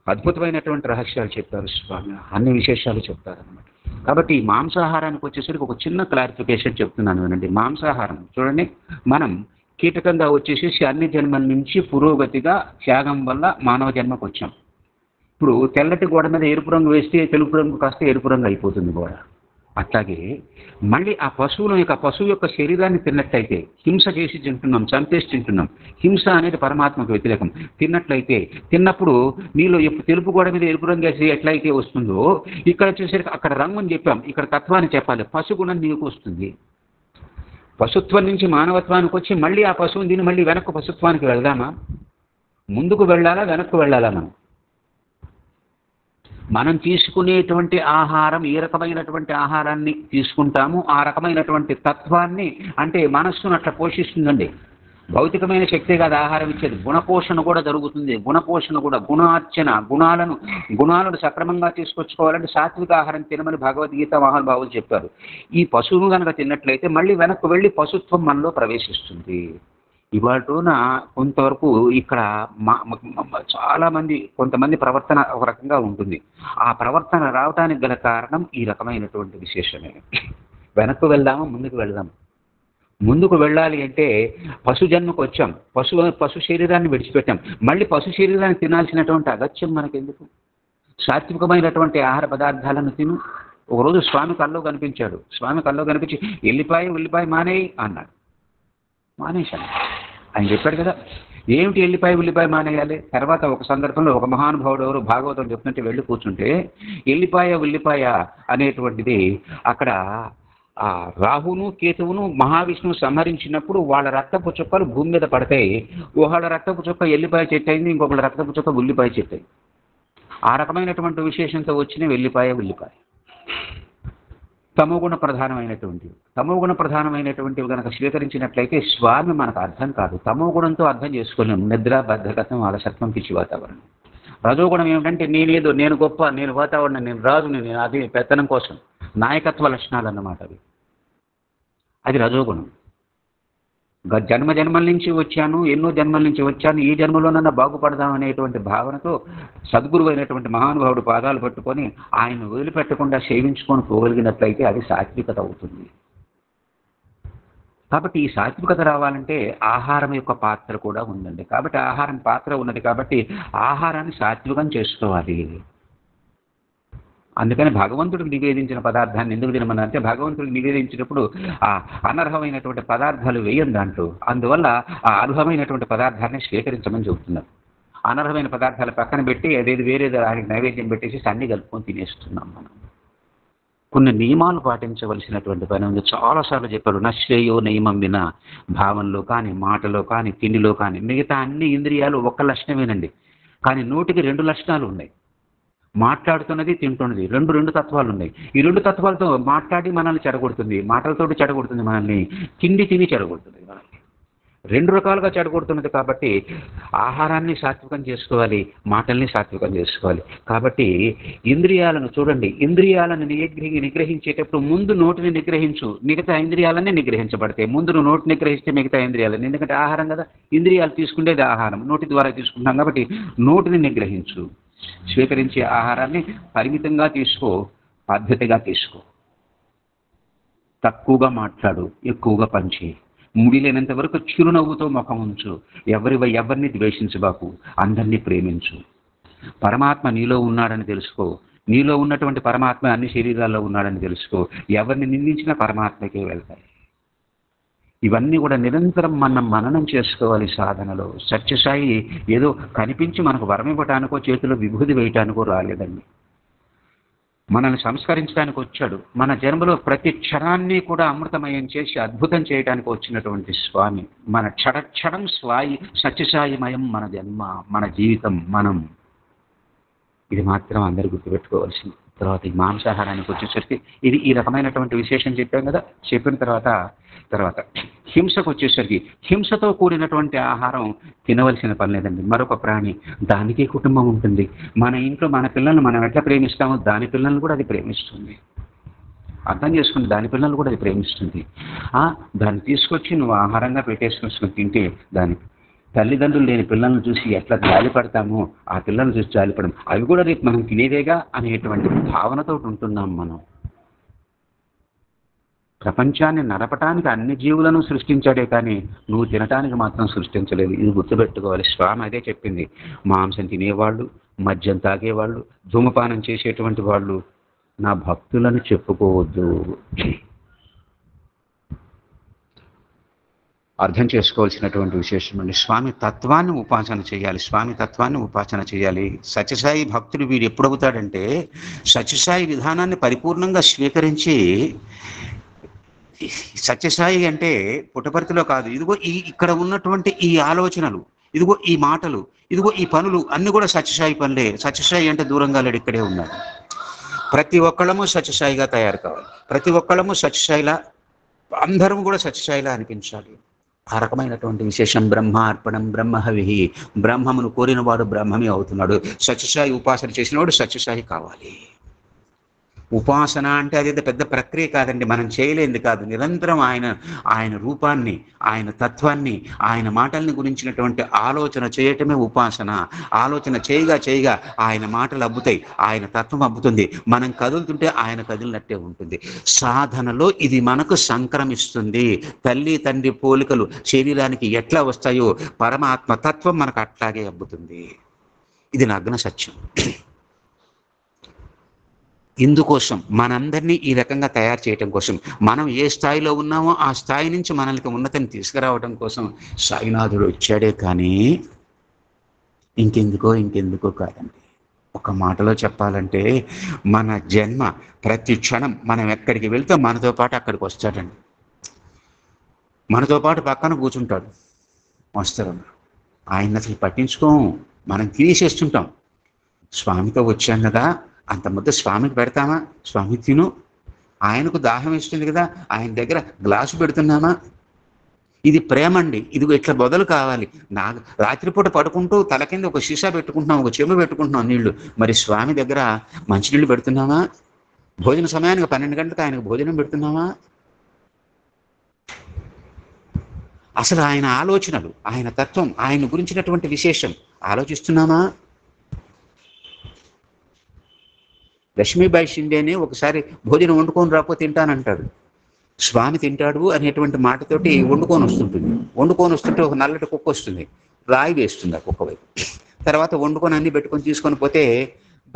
అద్భుతమైనటువంటి రహస్యాలు చెప్తారు స్వామి, అన్ని విశేషాలు చెప్తారనమాట. కాబట్టి ఈ మాంసాహారానికి వచ్చేసరికి ఒక చిన్న క్లారిఫికేషన్ చెప్తున్నాను వినండి. మాంసాహారం చూడండి, మనం కీటకంగా వచ్చేసేసి అన్ని జన్మల నుంచి పురోగతిగా త్యాగం వల్ల మానవ జన్మకు వచ్చాం. ఇప్పుడు తెల్లటి గోడ మీద ఎరుపు రంగు వేస్తే తెలుపు రంగు కాస్త ఎరుపు రంగు అయిపోతుంది గోడ. అట్లాగే మళ్ళీ ఆ పశువు యొక్క శరీరాన్ని తిన్నట్లయితే, హింస చేసి తింటున్నాం, చంపేసి తింటున్నాం. హింస అనేది పరమాత్మకు వ్యతిరేకం. తిన్నప్పుడు నీలో తెలుపు గోడ మీద ఎరుపు రంగు వేసి ఎట్లయితే వస్తుందో ఇక్కడ వచ్చేసరికి అక్కడ రంగుని చెప్పాం, ఇక్కడ తత్వాన్ని చెప్పాలి. పశుగుణం నీకు వస్తుంది. పశుత్వం నుంచి మానవత్వానికి వచ్చి మళ్ళీ ఆ పశువుని దీన్ని మళ్ళీ వెనక్కు పశుత్వానికి వెళ్దామా? ముందుకు వెళ్ళాలా, వెనక్కు వెళ్ళాలా? మనం తీసుకునేటువంటి ఆహారం ఏ రకమైనటువంటి ఆహారాన్ని తీసుకుంటాము, ఆ రకమైనటువంటి తత్వాన్ని అంటే మనస్సును అట్లా పోషిస్తుందండి. భౌతికమైన శక్తి కాదు ఆహారం ఇచ్చేది, గుణపోషణ కూడా జరుగుతుంది. గుణపోషణ కూడా, గుణార్చన, గుణాలను సక్రమంగా తీసుకొచ్చుకోవాలంటే సాత్విక ఆహారం తినమని భగవద్గీత మహానుభావులు చెప్పారు. ఈ పశువును కనుక తిన్నట్లయితే మళ్ళీ వెనక్కు వెళ్ళి పశుత్వం మనలో ప్రవేశిస్తుంది. ఇవాళ కొంతవరకు ఇక్కడ కొంతమంది ప్రవర్తన ఒక రకంగా ఉంటుంది. ఆ ప్రవర్తన రావడానికి గల కారణం ఈ రకమైనటువంటి విశేషమే. వెనక్కు వెళ్దామా, ముందుకు వెళ్దామా? ముందుకు వెళ్ళాలి అంటే పశు జన్మకు వచ్చాం, పశు శరీరాన్ని విడిచిపెట్టాం. మళ్ళీ పశు శరీరాన్ని తినాల్సినటువంటి అగత్యం మనకెందుకు? సాత్వికమైనటువంటి ఆహార పదార్థాలను తిను. ఒకరోజు స్వామి కల్లో కనిపించాడు. స్వామి కల్లో కనిపించి ఉల్లిపాయ మానేయి అన్నాడు. మానేశాను. ఆయన చెప్పాడు కదా, ఏమిటి ఉల్లిపాయ మానేయాలి? తర్వాత ఒక సందర్భంలో ఒక మహానుభావుడు ఎవరు భాగవతం చెప్తుంటే వెళ్ళి కూర్చుంటే ఉల్లిపాయ అనేటువంటిది అక్కడ రాహును కేతువును మహావిష్ణువు సంహరించినప్పుడు వాళ్ళ రక్తపు చుక్కలు భూమి మీద పడతాయి. ఒకళ్ళ రక్తపు చుక్క ఎల్లిపాయ చెట్టు అయింది, ఇంకొకళ్ళ రక్తపు చుక్క ఉల్లిపాయ చెట్టు అయింది. ఆ రకమైనటువంటి విశేషంతో వచ్చిన ఉల్లిపాయ తమోగుణ ప్రధానమైనటువంటివి కనుక స్వీకరించినట్లయితే స్వామి మనకు అర్థం కాదు. తమోగుణంతో అర్థం చేసుకోలేము. నిద్ర, బద్ధకతం, అలసత్వం, పిచ్చి వాతావరణం. రజోగుణం ఏమిటంటే నేను గొప్ప, నేను వాతావరణం, నేను రాజు, నేను అది పెత్తనం కోసం నాయకత్వ లక్షణాలు అన్నమాట. అది రజోగుణం. జన్మల నుంచి వచ్చాను, ఎన్నో జన్మల నుంచి వచ్చాను, ఈ జన్మలోనన్నా బాగుపడదాం అనేటువంటి భావనతో సద్గురువు అయినటువంటి మహానుభావుడు పాదాలు పట్టుకొని ఆయన వదిలిపెట్టకుండా సేవించుకొని పోగలిగినట్లయితే అది సాత్వికత అవుతుంది. కాబట్టి ఈ సాత్వికత రావాలంటే ఆహారం యొక్క పాత్ర కూడా ఉందండి. కాబట్టి ఆహారం పాత్ర ఉన్నది కాబట్టి ఆహారాన్ని సాత్వికం చేసుకోవాలి. అందుకని భగవంతుడికి నివేదించిన పదార్థాన్ని ఎందుకు తినమన్నారంటే భగవంతుడికి నివేదించినప్పుడు ఆ అనర్హమైనటువంటి పదార్థాలు వేయం దాంట్లో. అందువల్ల ఆ అర్హమైనటువంటి పదార్థాన్ని స్వీకరించమని చెబుతున్నారు. అనర్హమైన పదార్థాలు పక్కన పెట్టి అదేది వేరేది ఆయనకి నైవేద్యం పెట్టేసి అన్ని కలుపుకొని తినేస్తున్నాం మనం. కొన్ని నియమాలు పాటించవలసినటువంటి పని ఉంది. చాలాసార్లు చెప్పారు, నశ్రేయో నియమం విన. భావనలో కానీ, మాటలో కానీ, తిండిలో కానీ, మిగతా అన్ని ఇంద్రియాలు ఒక్క లక్షణమేనండి. కానీ నోటికి 2 లక్షణాలు ఉన్నాయి. మాట్లాడుతున్నది, తింటున్నది, రెండు తత్వాలు ఉన్నాయి. ఈ 2 తత్వాలతో మాట్లాడి మనల్ని చెడగొడుతుంది, మాటలతోటి చెడగొడుతుంది మనల్ని, తిని చెడగొడుతుంది మనల్ని. 2 రకాలుగా చెడగొడుతున్నది. కాబట్టి ఆహారాన్ని సాత్వికం చేసుకోవాలి, మాటల్ని సాత్వికం చేసుకోవాలి. కాబట్టి ఇంద్రియాలను చూడండి, ఇంద్రియాలను నిగ్రహించేటప్పుడు ముందు నోటిని నిగ్రహించు, మిగతా ఇంద్రియాలన్నీ నిగ్రహించబడతాయి. ముందు నువ్వు నోటిని నిగ్రహిస్తే మిగతా ఇంద్రియాలని, ఎందుకంటే ఆహారం కదా, ఇంద్రియాలు తీసుకునేది ఆహారం, నోటి ద్వారా తీసుకుంటాం కాబట్టి నోటిని నిగ్రహించు. స్వీకరించే ఆహారాన్ని పరిమితంగా తీసుకో, పద్ధతిగా తీసుకో. తక్కువగా మాట్లాడు, ఎక్కువగా పంచి. ముడిలేనంత వరకు చిరునవ్వుతో ముఖం ఉంచు. ఎవరిని ద్వేషించబాకు, అందరినీ ప్రేమించు. పరమాత్మ నీలో ఉన్నాడని తెలుసుకో. నీలో ఉన్నటువంటి పరమాత్మ అన్ని శరీరాల్లో ఉన్నాడని తెలుసుకో. ఎవరిని నిందించినా పరమాత్మకే వెళ్తాయి. ఇవన్నీ కూడా నిరంతరం మనం మననం చేసుకోవాలి సాధనలో. సత్యసాయి ఏదో కనిపించి మనకు వరం ఇవ్వటానికో చేతిలో విభూతి వేయటానికో రాలేదండి. మనల్ని సంస్కరించడానికి వచ్చాడు. మన జన్మలో ప్రతి క్షణాన్ని కూడా అమృతమయం చేసి అద్భుతం చేయడానికి వచ్చినటువంటి స్వామి. మన క్షణం సత్యసాయిమయం మన జన్మ, మన జీవితం, మనం. ఇది మాత్రం అందరూ గుర్తుపెట్టుకోవాల్సింది. తర్వాత ఈ మాంసాహారానికి వచ్చేసరికి ఇది ఈ రకమైనటువంటి విశేషం చెప్పాం కదా. చెప్పిన తర్వాత హింసకు వచ్చేసరికి హింసతో కూడినటువంటి ఆహారం తినవలసిన పని లేదండి. మరొక ప్రాణి, దానికి కుటుంబం ఉంటుంది. మన ఇంట్లో మన పిల్లల్ని మనం ఎట్లా ప్రేమిస్తామో దాని పిల్లల్ని కూడా అది ప్రేమిస్తుంది. అర్థం చేసుకుని దాని పిల్లలు కూడా అది ప్రేమిస్తుంది. దాన్ని తీసుకొచ్చి నువ్వు ఆహారంగా పెట్టేసుకొని తింటే దాని తల్లిదండ్రులు లేని పిల్లలను చూసి ఎట్లా జాలిపడతామో ఆ పిల్లలను చూసి జాలిపడము. అవి కూడా రేపు మనం తినేదేగా అనేటువంటి భావనతో ఉంటున్నాం మనం. ప్రపంచాన్ని నడపటానికి అన్ని జీవులను సృష్టించాడే కానీ నువ్వు తినటానికి మాత్రం సృష్టించలేదు. ఇది గుర్తుపెట్టుకోవాలి. స్వామి అదే చెప్పింది. మాంసం తినేవాళ్ళు, మద్యం తాగేవాళ్ళు, ధూమపానం చేసేటువంటి వాళ్ళు నా భక్తులను చెప్పుకోవద్దు. అర్థం చేసుకోవాల్సినటువంటి విశేషం అండి. స్వామి తత్వాన్ని ఉపాసన చేయాలి. స్వామి తత్వాన్ని ఉపాసన చేయాలి. సత్యసాయి భక్తుడు వీడు ఎప్పుడవుతాడంటే సత్యసాయి విధానాన్ని పరిపూర్ణంగా స్వీకరించి, సత్యసాయి అంటే పుట్టపర్తిలో కాదు, ఇదిగో ఇక్కడ ఉన్నటువంటి ఈ ఆలోచనలు, ఇదిగో ఈ మాటలు, ఇదిగో ఈ పనులు అన్ని కూడా సత్యసాయి పనులే. సత్యసాయి అంటే దూరంగా లేడు, ఇక్కడే ఉన్నాడు. ప్రతి ఒక్కళ్ళము సత్యసాయిగా తయారు కావాలి. ప్రతి ఒక్కళ్ళము సత్యసాయిలా, అందరం కూడా సత్యసాయిలా అనిపించాలి. ఆ రకమైనటువంటి విశేషం. బ్రహ్మార్పణం బ్రహ్మహవి. బ్రహ్మమును కోరినవాడు బ్రహ్మమే అవుతున్నాడు. సత్యసాయి ఉపాసన చేసినవాడు సత్యసాయి కావాలి. ఉపాసన అంటే అది పెద్ద ప్రక్రియ కాదండి, మనం చేయలేంది కాదు. నిరంతరం ఆయన రూపాన్ని, ఆయన తత్వాన్ని, ఆయన మాటల్ని గురించినటువంటి ఆలోచన చేయటమే ఉపాసన. ఆలోచన చేయగా ఆయన మాటలు అబ్బుతాయి, ఆయన తత్వం అబ్బుతుంది. మనం కదులుతుంటే ఆయన కదిలినట్టే ఉంటుంది. సాధనలో ఇది మనకు సంక్రమిస్తుంది. తల్లి తండ్రి పోలికలు శరీరానికి ఎట్లా వస్తాయో పరమాత్మ తత్వం మనకు అట్లాగే అబ్బుతుంది. ఇది నగ్న సత్యం. ఇందుకోసం మనందరినీ ఈ రకంగా తయారు చేయటం కోసం, మనం ఏ స్థాయిలో ఉన్నామో ఆ స్థాయి నుంచి మనల్ని ఉన్నతిని తీసుకురావడం కోసం సాయినాథుడు వచ్చాడే కానీ ఇంకెందుకో కాదండి. ఒక మాటలో చెప్పాలంటే మన జన్మ ప్రతి క్షణం మనం ఎక్కడికి వెళ్తే మనతో పాటు అక్కడికి వస్తాడండి. మనతో పాటు పక్కన కూర్చుంటాడు, వస్తాడు. ఆయన అసలు పట్టించుకోము, మనం తీసేస్తుంటాం. స్వామితో వచ్చాం కదా, అంత ముద్ద స్వామికి పెడతామా? స్వామి తిను. ఆయనకు దాహం ఇస్తుంది కదా, ఆయన దగ్గర గ్లాసు పెడుతున్నామా? ఇది ప్రేమ అండి. ఇదిగో ఇట్లా బదులు కావాలి. రాత్రిపూట పడుకుంటూ తల కింద ఒక సీసా పెట్టుకుంటున్నాం, ఒక చెంబు పెట్టుకుంటున్నాం నీళ్లు. మరి స్వామి దగ్గర మంచినీళ్ళు పెడుతున్నామా? భోజన సమయానికి 12 గంటలకు ఆయనకు భోజనం పెడుతున్నామా? అసలు ఆయన ఆలోచనలు, ఆయన తత్వం, ఆయన గురించినటువంటి విశేషం ఆలోచిస్తున్నామా? లక్ష్మీబాయి షిండేనే ఒకసారి భోజనం వండుకొని రాకపోతే తింటానంటాడు. స్వామి తింటాడు అనేటువంటి మాటతోటి వండుకొని వస్తుంటే ఒక నల్లటి కుక్క వస్తుంది, రాయి వేస్తుంది ఆ కుక్క వైపు. తర్వాత వండుకొని అన్ని పెట్టుకొని తీసుకొని పోతే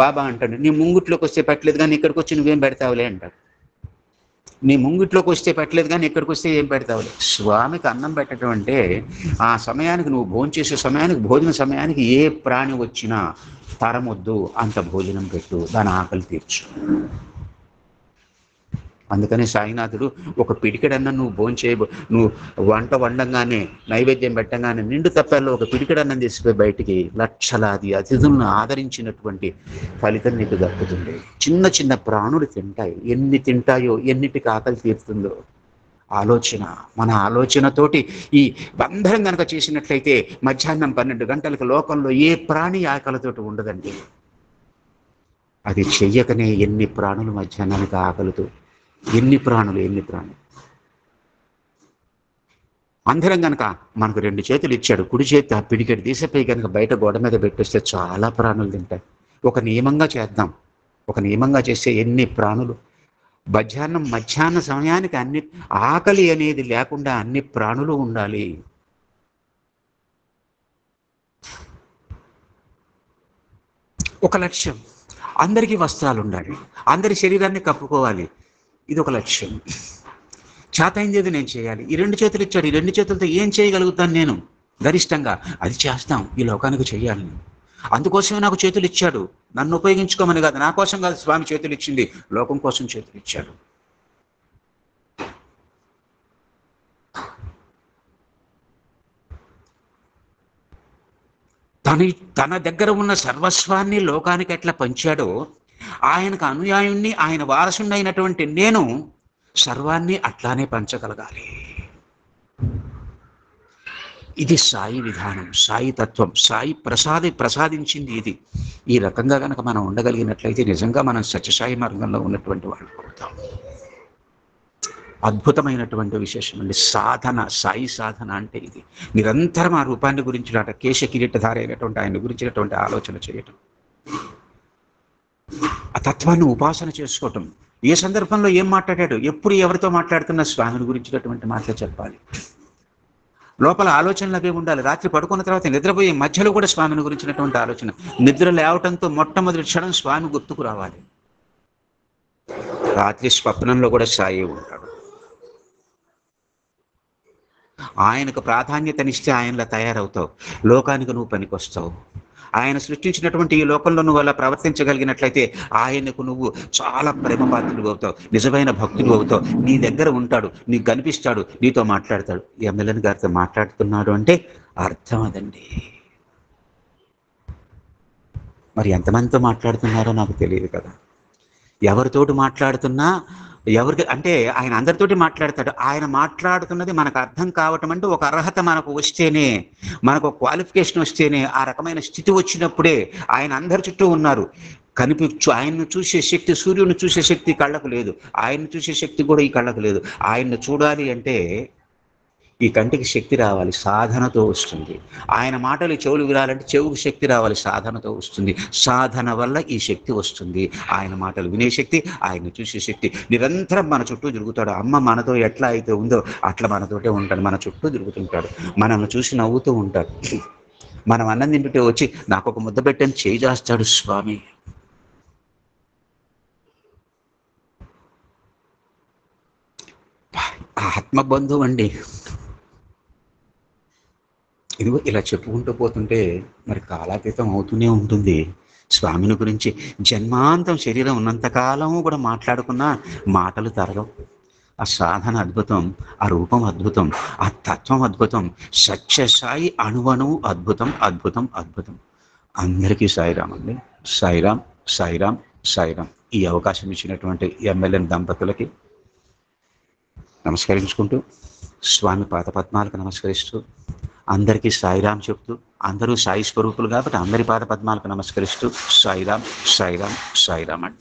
బాబా అంటాడు, నీ ముంగిట్లోకి వస్తే పెట్టలేదు కానీ ఇక్కడికి వచ్చి నువ్వేం పెడతావులే అంటాడు. నీ ముంగిట్లోకి వస్తే పెట్టలేదు కానీ ఇక్కడికి వస్తే ఏం పెడతావులే. స్వామికి అన్నం పెట్టడం అంటే ఆ సమయానికి నువ్వు భోంచేసే సమయానికి, భోజన సమయానికి ఏ ప్రాణి వచ్చినా తరమొద్దు, అంత భోజనం పెట్టు, దాని ఆకలి తీర్చు. అందుకని సాయినాథుడు ఒక పిడికెడన్నా నువ్వు వంట వండంగానే, నైవేద్యం పెట్టంగానే నిండు తప్పాల్లో ఒక పిడికెడన్నం తీసిపోయి బయటికి లక్షలాది అతిథులను ఆదరించినటువంటి ఫలితం నీకు దక్కుతుంది. చిన్న చిన్న ప్రాణులు తింటాయి. ఎన్ని తింటాయో, ఎన్నిటికి ఆకలి తీరుతుందో ఆలోచన. మన ఆలోచనతోటి ఈ బంధనం కనుక చేసినట్లయితే మధ్యాహ్నం 12 గంటలకు లోకంలో ఏ ప్రాణి ఆకలితోటి ఉండదండి. అది చెయ్యకనే ఎన్ని ప్రాణులు మధ్యాహ్నానికి ఆకలితో, ఎన్ని ప్రాణులు. అందరం కనుక మనకు 2 చేతులు ఇచ్చాడు, కుడి చేతి ఆ పిడికెడు తీసిపోయి కనుక బయట గోడ మీద పెట్టేస్తే చాలా ప్రాణులు తింటాయి. ఒక నియమంగా చేద్దాం. ఒక నియమంగా చేస్తే ఎన్ని ప్రాణులు. మధ్యాహ్న సమయానికి అన్ని ఆకలి అనేది లేకుండా అన్ని ప్రాణులు ఉండాలి. ఒక లక్ష్యం. అందరికీ వస్త్రాలు ఉండాలి, అందరి శరీరాన్ని కప్పుకోవాలి. ఇది ఒక లక్ష్యం. చేతైందేది నేను చేయాలి. ఈ 2 చేతులు ఇచ్చాడు, ఈ 2 చేతులతో ఏం చేయగలుగుతాను నేను గరిష్టంగా అది చేస్తాం. ఈ లోకానికి చెయ్యాలి. అందుకోసమే నాకు చేతులు ఇచ్చాడు. నన్ను ఉపయోగించుకోమని కాదు, నా కోసం కాదు స్వామి చేతులు ఇచ్చింది, లోకం కోసం చేతులు ఇచ్చాడు. తన దగ్గర ఉన్న సర్వస్వాన్ని లోకానికి ఎట్లా పంచాడో, ఆయనకు అనుయాయుణ్ణి, ఆయన వారసుని అయినటువంటి నేను సర్వాన్ని అట్లానే పంచగలగాలి. ఇది సాయి విధానం, సాయి తత్వం, సాయి ప్రసాదించింది ఇది. ఈ రకంగా కనుక మనం ఉండగలిగినట్లయితే నిజంగా మనం సత్యసాయి మార్గంలో ఉన్నటువంటి వాళ్ళు అవుతాం. అద్భుతమైనటువంటి విశేషం అండి సాధన. సాయి సాధన అంటే ఇది. నిరంతరం ఆ రూపాన్ని గురించి కేశ కిరీటధారి అయినటువంటి ఆయన గురించినటువంటి ఆలోచన చేయటం, ఆ తత్వాన్ని ఉపాసన చేసుకోవటం. ఏ సందర్భంలో ఏం మాట్లాడాడు, ఎప్పుడు ఎవరితో మాట్లాడుతున్న స్వామిని గురించినటువంటి మాటలు చెప్పాలి. లోపల ఆలోచనలు అవే ఉండాలి. రాత్రి పడుకున్న తర్వాత నిద్రపోయే మధ్యలో కూడా స్వామిని గురించినటువంటి ఆలోచన. నిద్ర లేవటంతో మొట్టమొదటి క్షణం స్వామి గుర్తుకు రావాలి. రాత్రి స్వప్నంలో కూడా సాయి ఉంటాడు. ఆయనకు ప్రాధాన్యతనిస్తే ఆయనలా తయారవుతావు, లోకానికి నువ్వు పనికొస్తావు. ఆయన సృష్టించినటువంటి ఈ లోకంలో నువ్వు అలా ప్రవర్తించగలిగినట్లయితే ఆయనకు నువ్వు చాలా ప్రేమపాత్రుడు అవుతావు, నిజమైన భక్తుడు అవుతావు. నీ దగ్గర ఉంటాడు, నీకు కనిపిస్తాడు, నీతో మాట్లాడతాడు. ఎమ్మెల్యేని గారితో మాట్లాడుతున్నాడు అంటే అర్థం అదండి. మరి ఎంతమందితో మాట్లాడుతున్నారో నాకు తెలియదు కదా. ఎవరితోటి మాట్లాడుతున్నా, ఎవరికి అంటే ఆయన అందరితోటి మాట్లాడతాడు. ఆయన మాట్లాడుతున్నది మనకు అర్థం కావటం అంటే ఒక అర్హత మనకు వస్తేనే, మనకు క్వాలిఫికేషన్ వస్తేనే, ఆ రకమైన స్థితి వచ్చినప్పుడే. ఆయన అందరి చుట్టూ ఉన్నారు, ఆయన్ను చూసే శక్తి, సూర్యుని చూసే శక్తి కళ్ళకు లేదు, ఆయన్ని చూసే శక్తి కూడా ఈ కళ్ళకు లేదు. ఆయన్ని చూడాలి అంటే ఈ కంటికి శక్తి రావాలి, సాధనతో వస్తుంది. ఆయన మాటలు చెవులు వినాలంటే చెవుకు శక్తి రావాలి, సాధనతో వస్తుంది. సాధన వల్ల ఈ శక్తి వస్తుంది. ఆయన మాటలు వినే శక్తి, ఆయన్ని చూసే శక్తి. నిరంతరం మన చుట్టూ తిరుగుతాడు. అమ్మ మనతో ఎట్లా అయితే ఉందో అట్లా మనతోటే ఉంటాడు, మన చుట్టూ తిరుగుతుంటాడు, మనల్ని చూసి నవ్వుతూ ఉంటాడు. మనం అన్నం తింటుంటే వచ్చి నాకు ఒక ముద్ద పెట్టని చేయి చేస్తాడు స్వామి. ఆత్మబంధువు అండి. ఇదిగో ఇలా చెప్పుకుంటూ పోతుంటే మరి కాలాతీతం అవుతూనే ఉంటుంది. స్వామిని గురించి జన్మాంతం శరీరం ఉన్నంతకాలము కూడా మాట్లాడుకున్న మాటలు తరగవు. ఆ సాధన అద్భుతం, ఆ రూపం అద్భుతం, ఆ తత్వం అద్భుతం. సత్యసాయి అణువణువు అద్భుతం, అద్భుతం, అద్భుతం. అందరికీ సాయిరాం అండి. సాయిరాం, సాయిరాం, సాయిరాం. ఈ అవకాశం ఇచ్చినటువంటి ఎమ్మెల్యే దంపతులకి నమస్కరించుకుంటూ, స్వామి పాదపద్మాలకు నమస్కరిస్తూ, అందరికీ సాయిరాం చెప్తూ, అందరూ సాయి స్వరూపులు కాబట్టి అందరి పాదపద్మాలకు నమస్కరిస్తూ సాయిరాం, సాయిరాం, సాయిరాం అండి.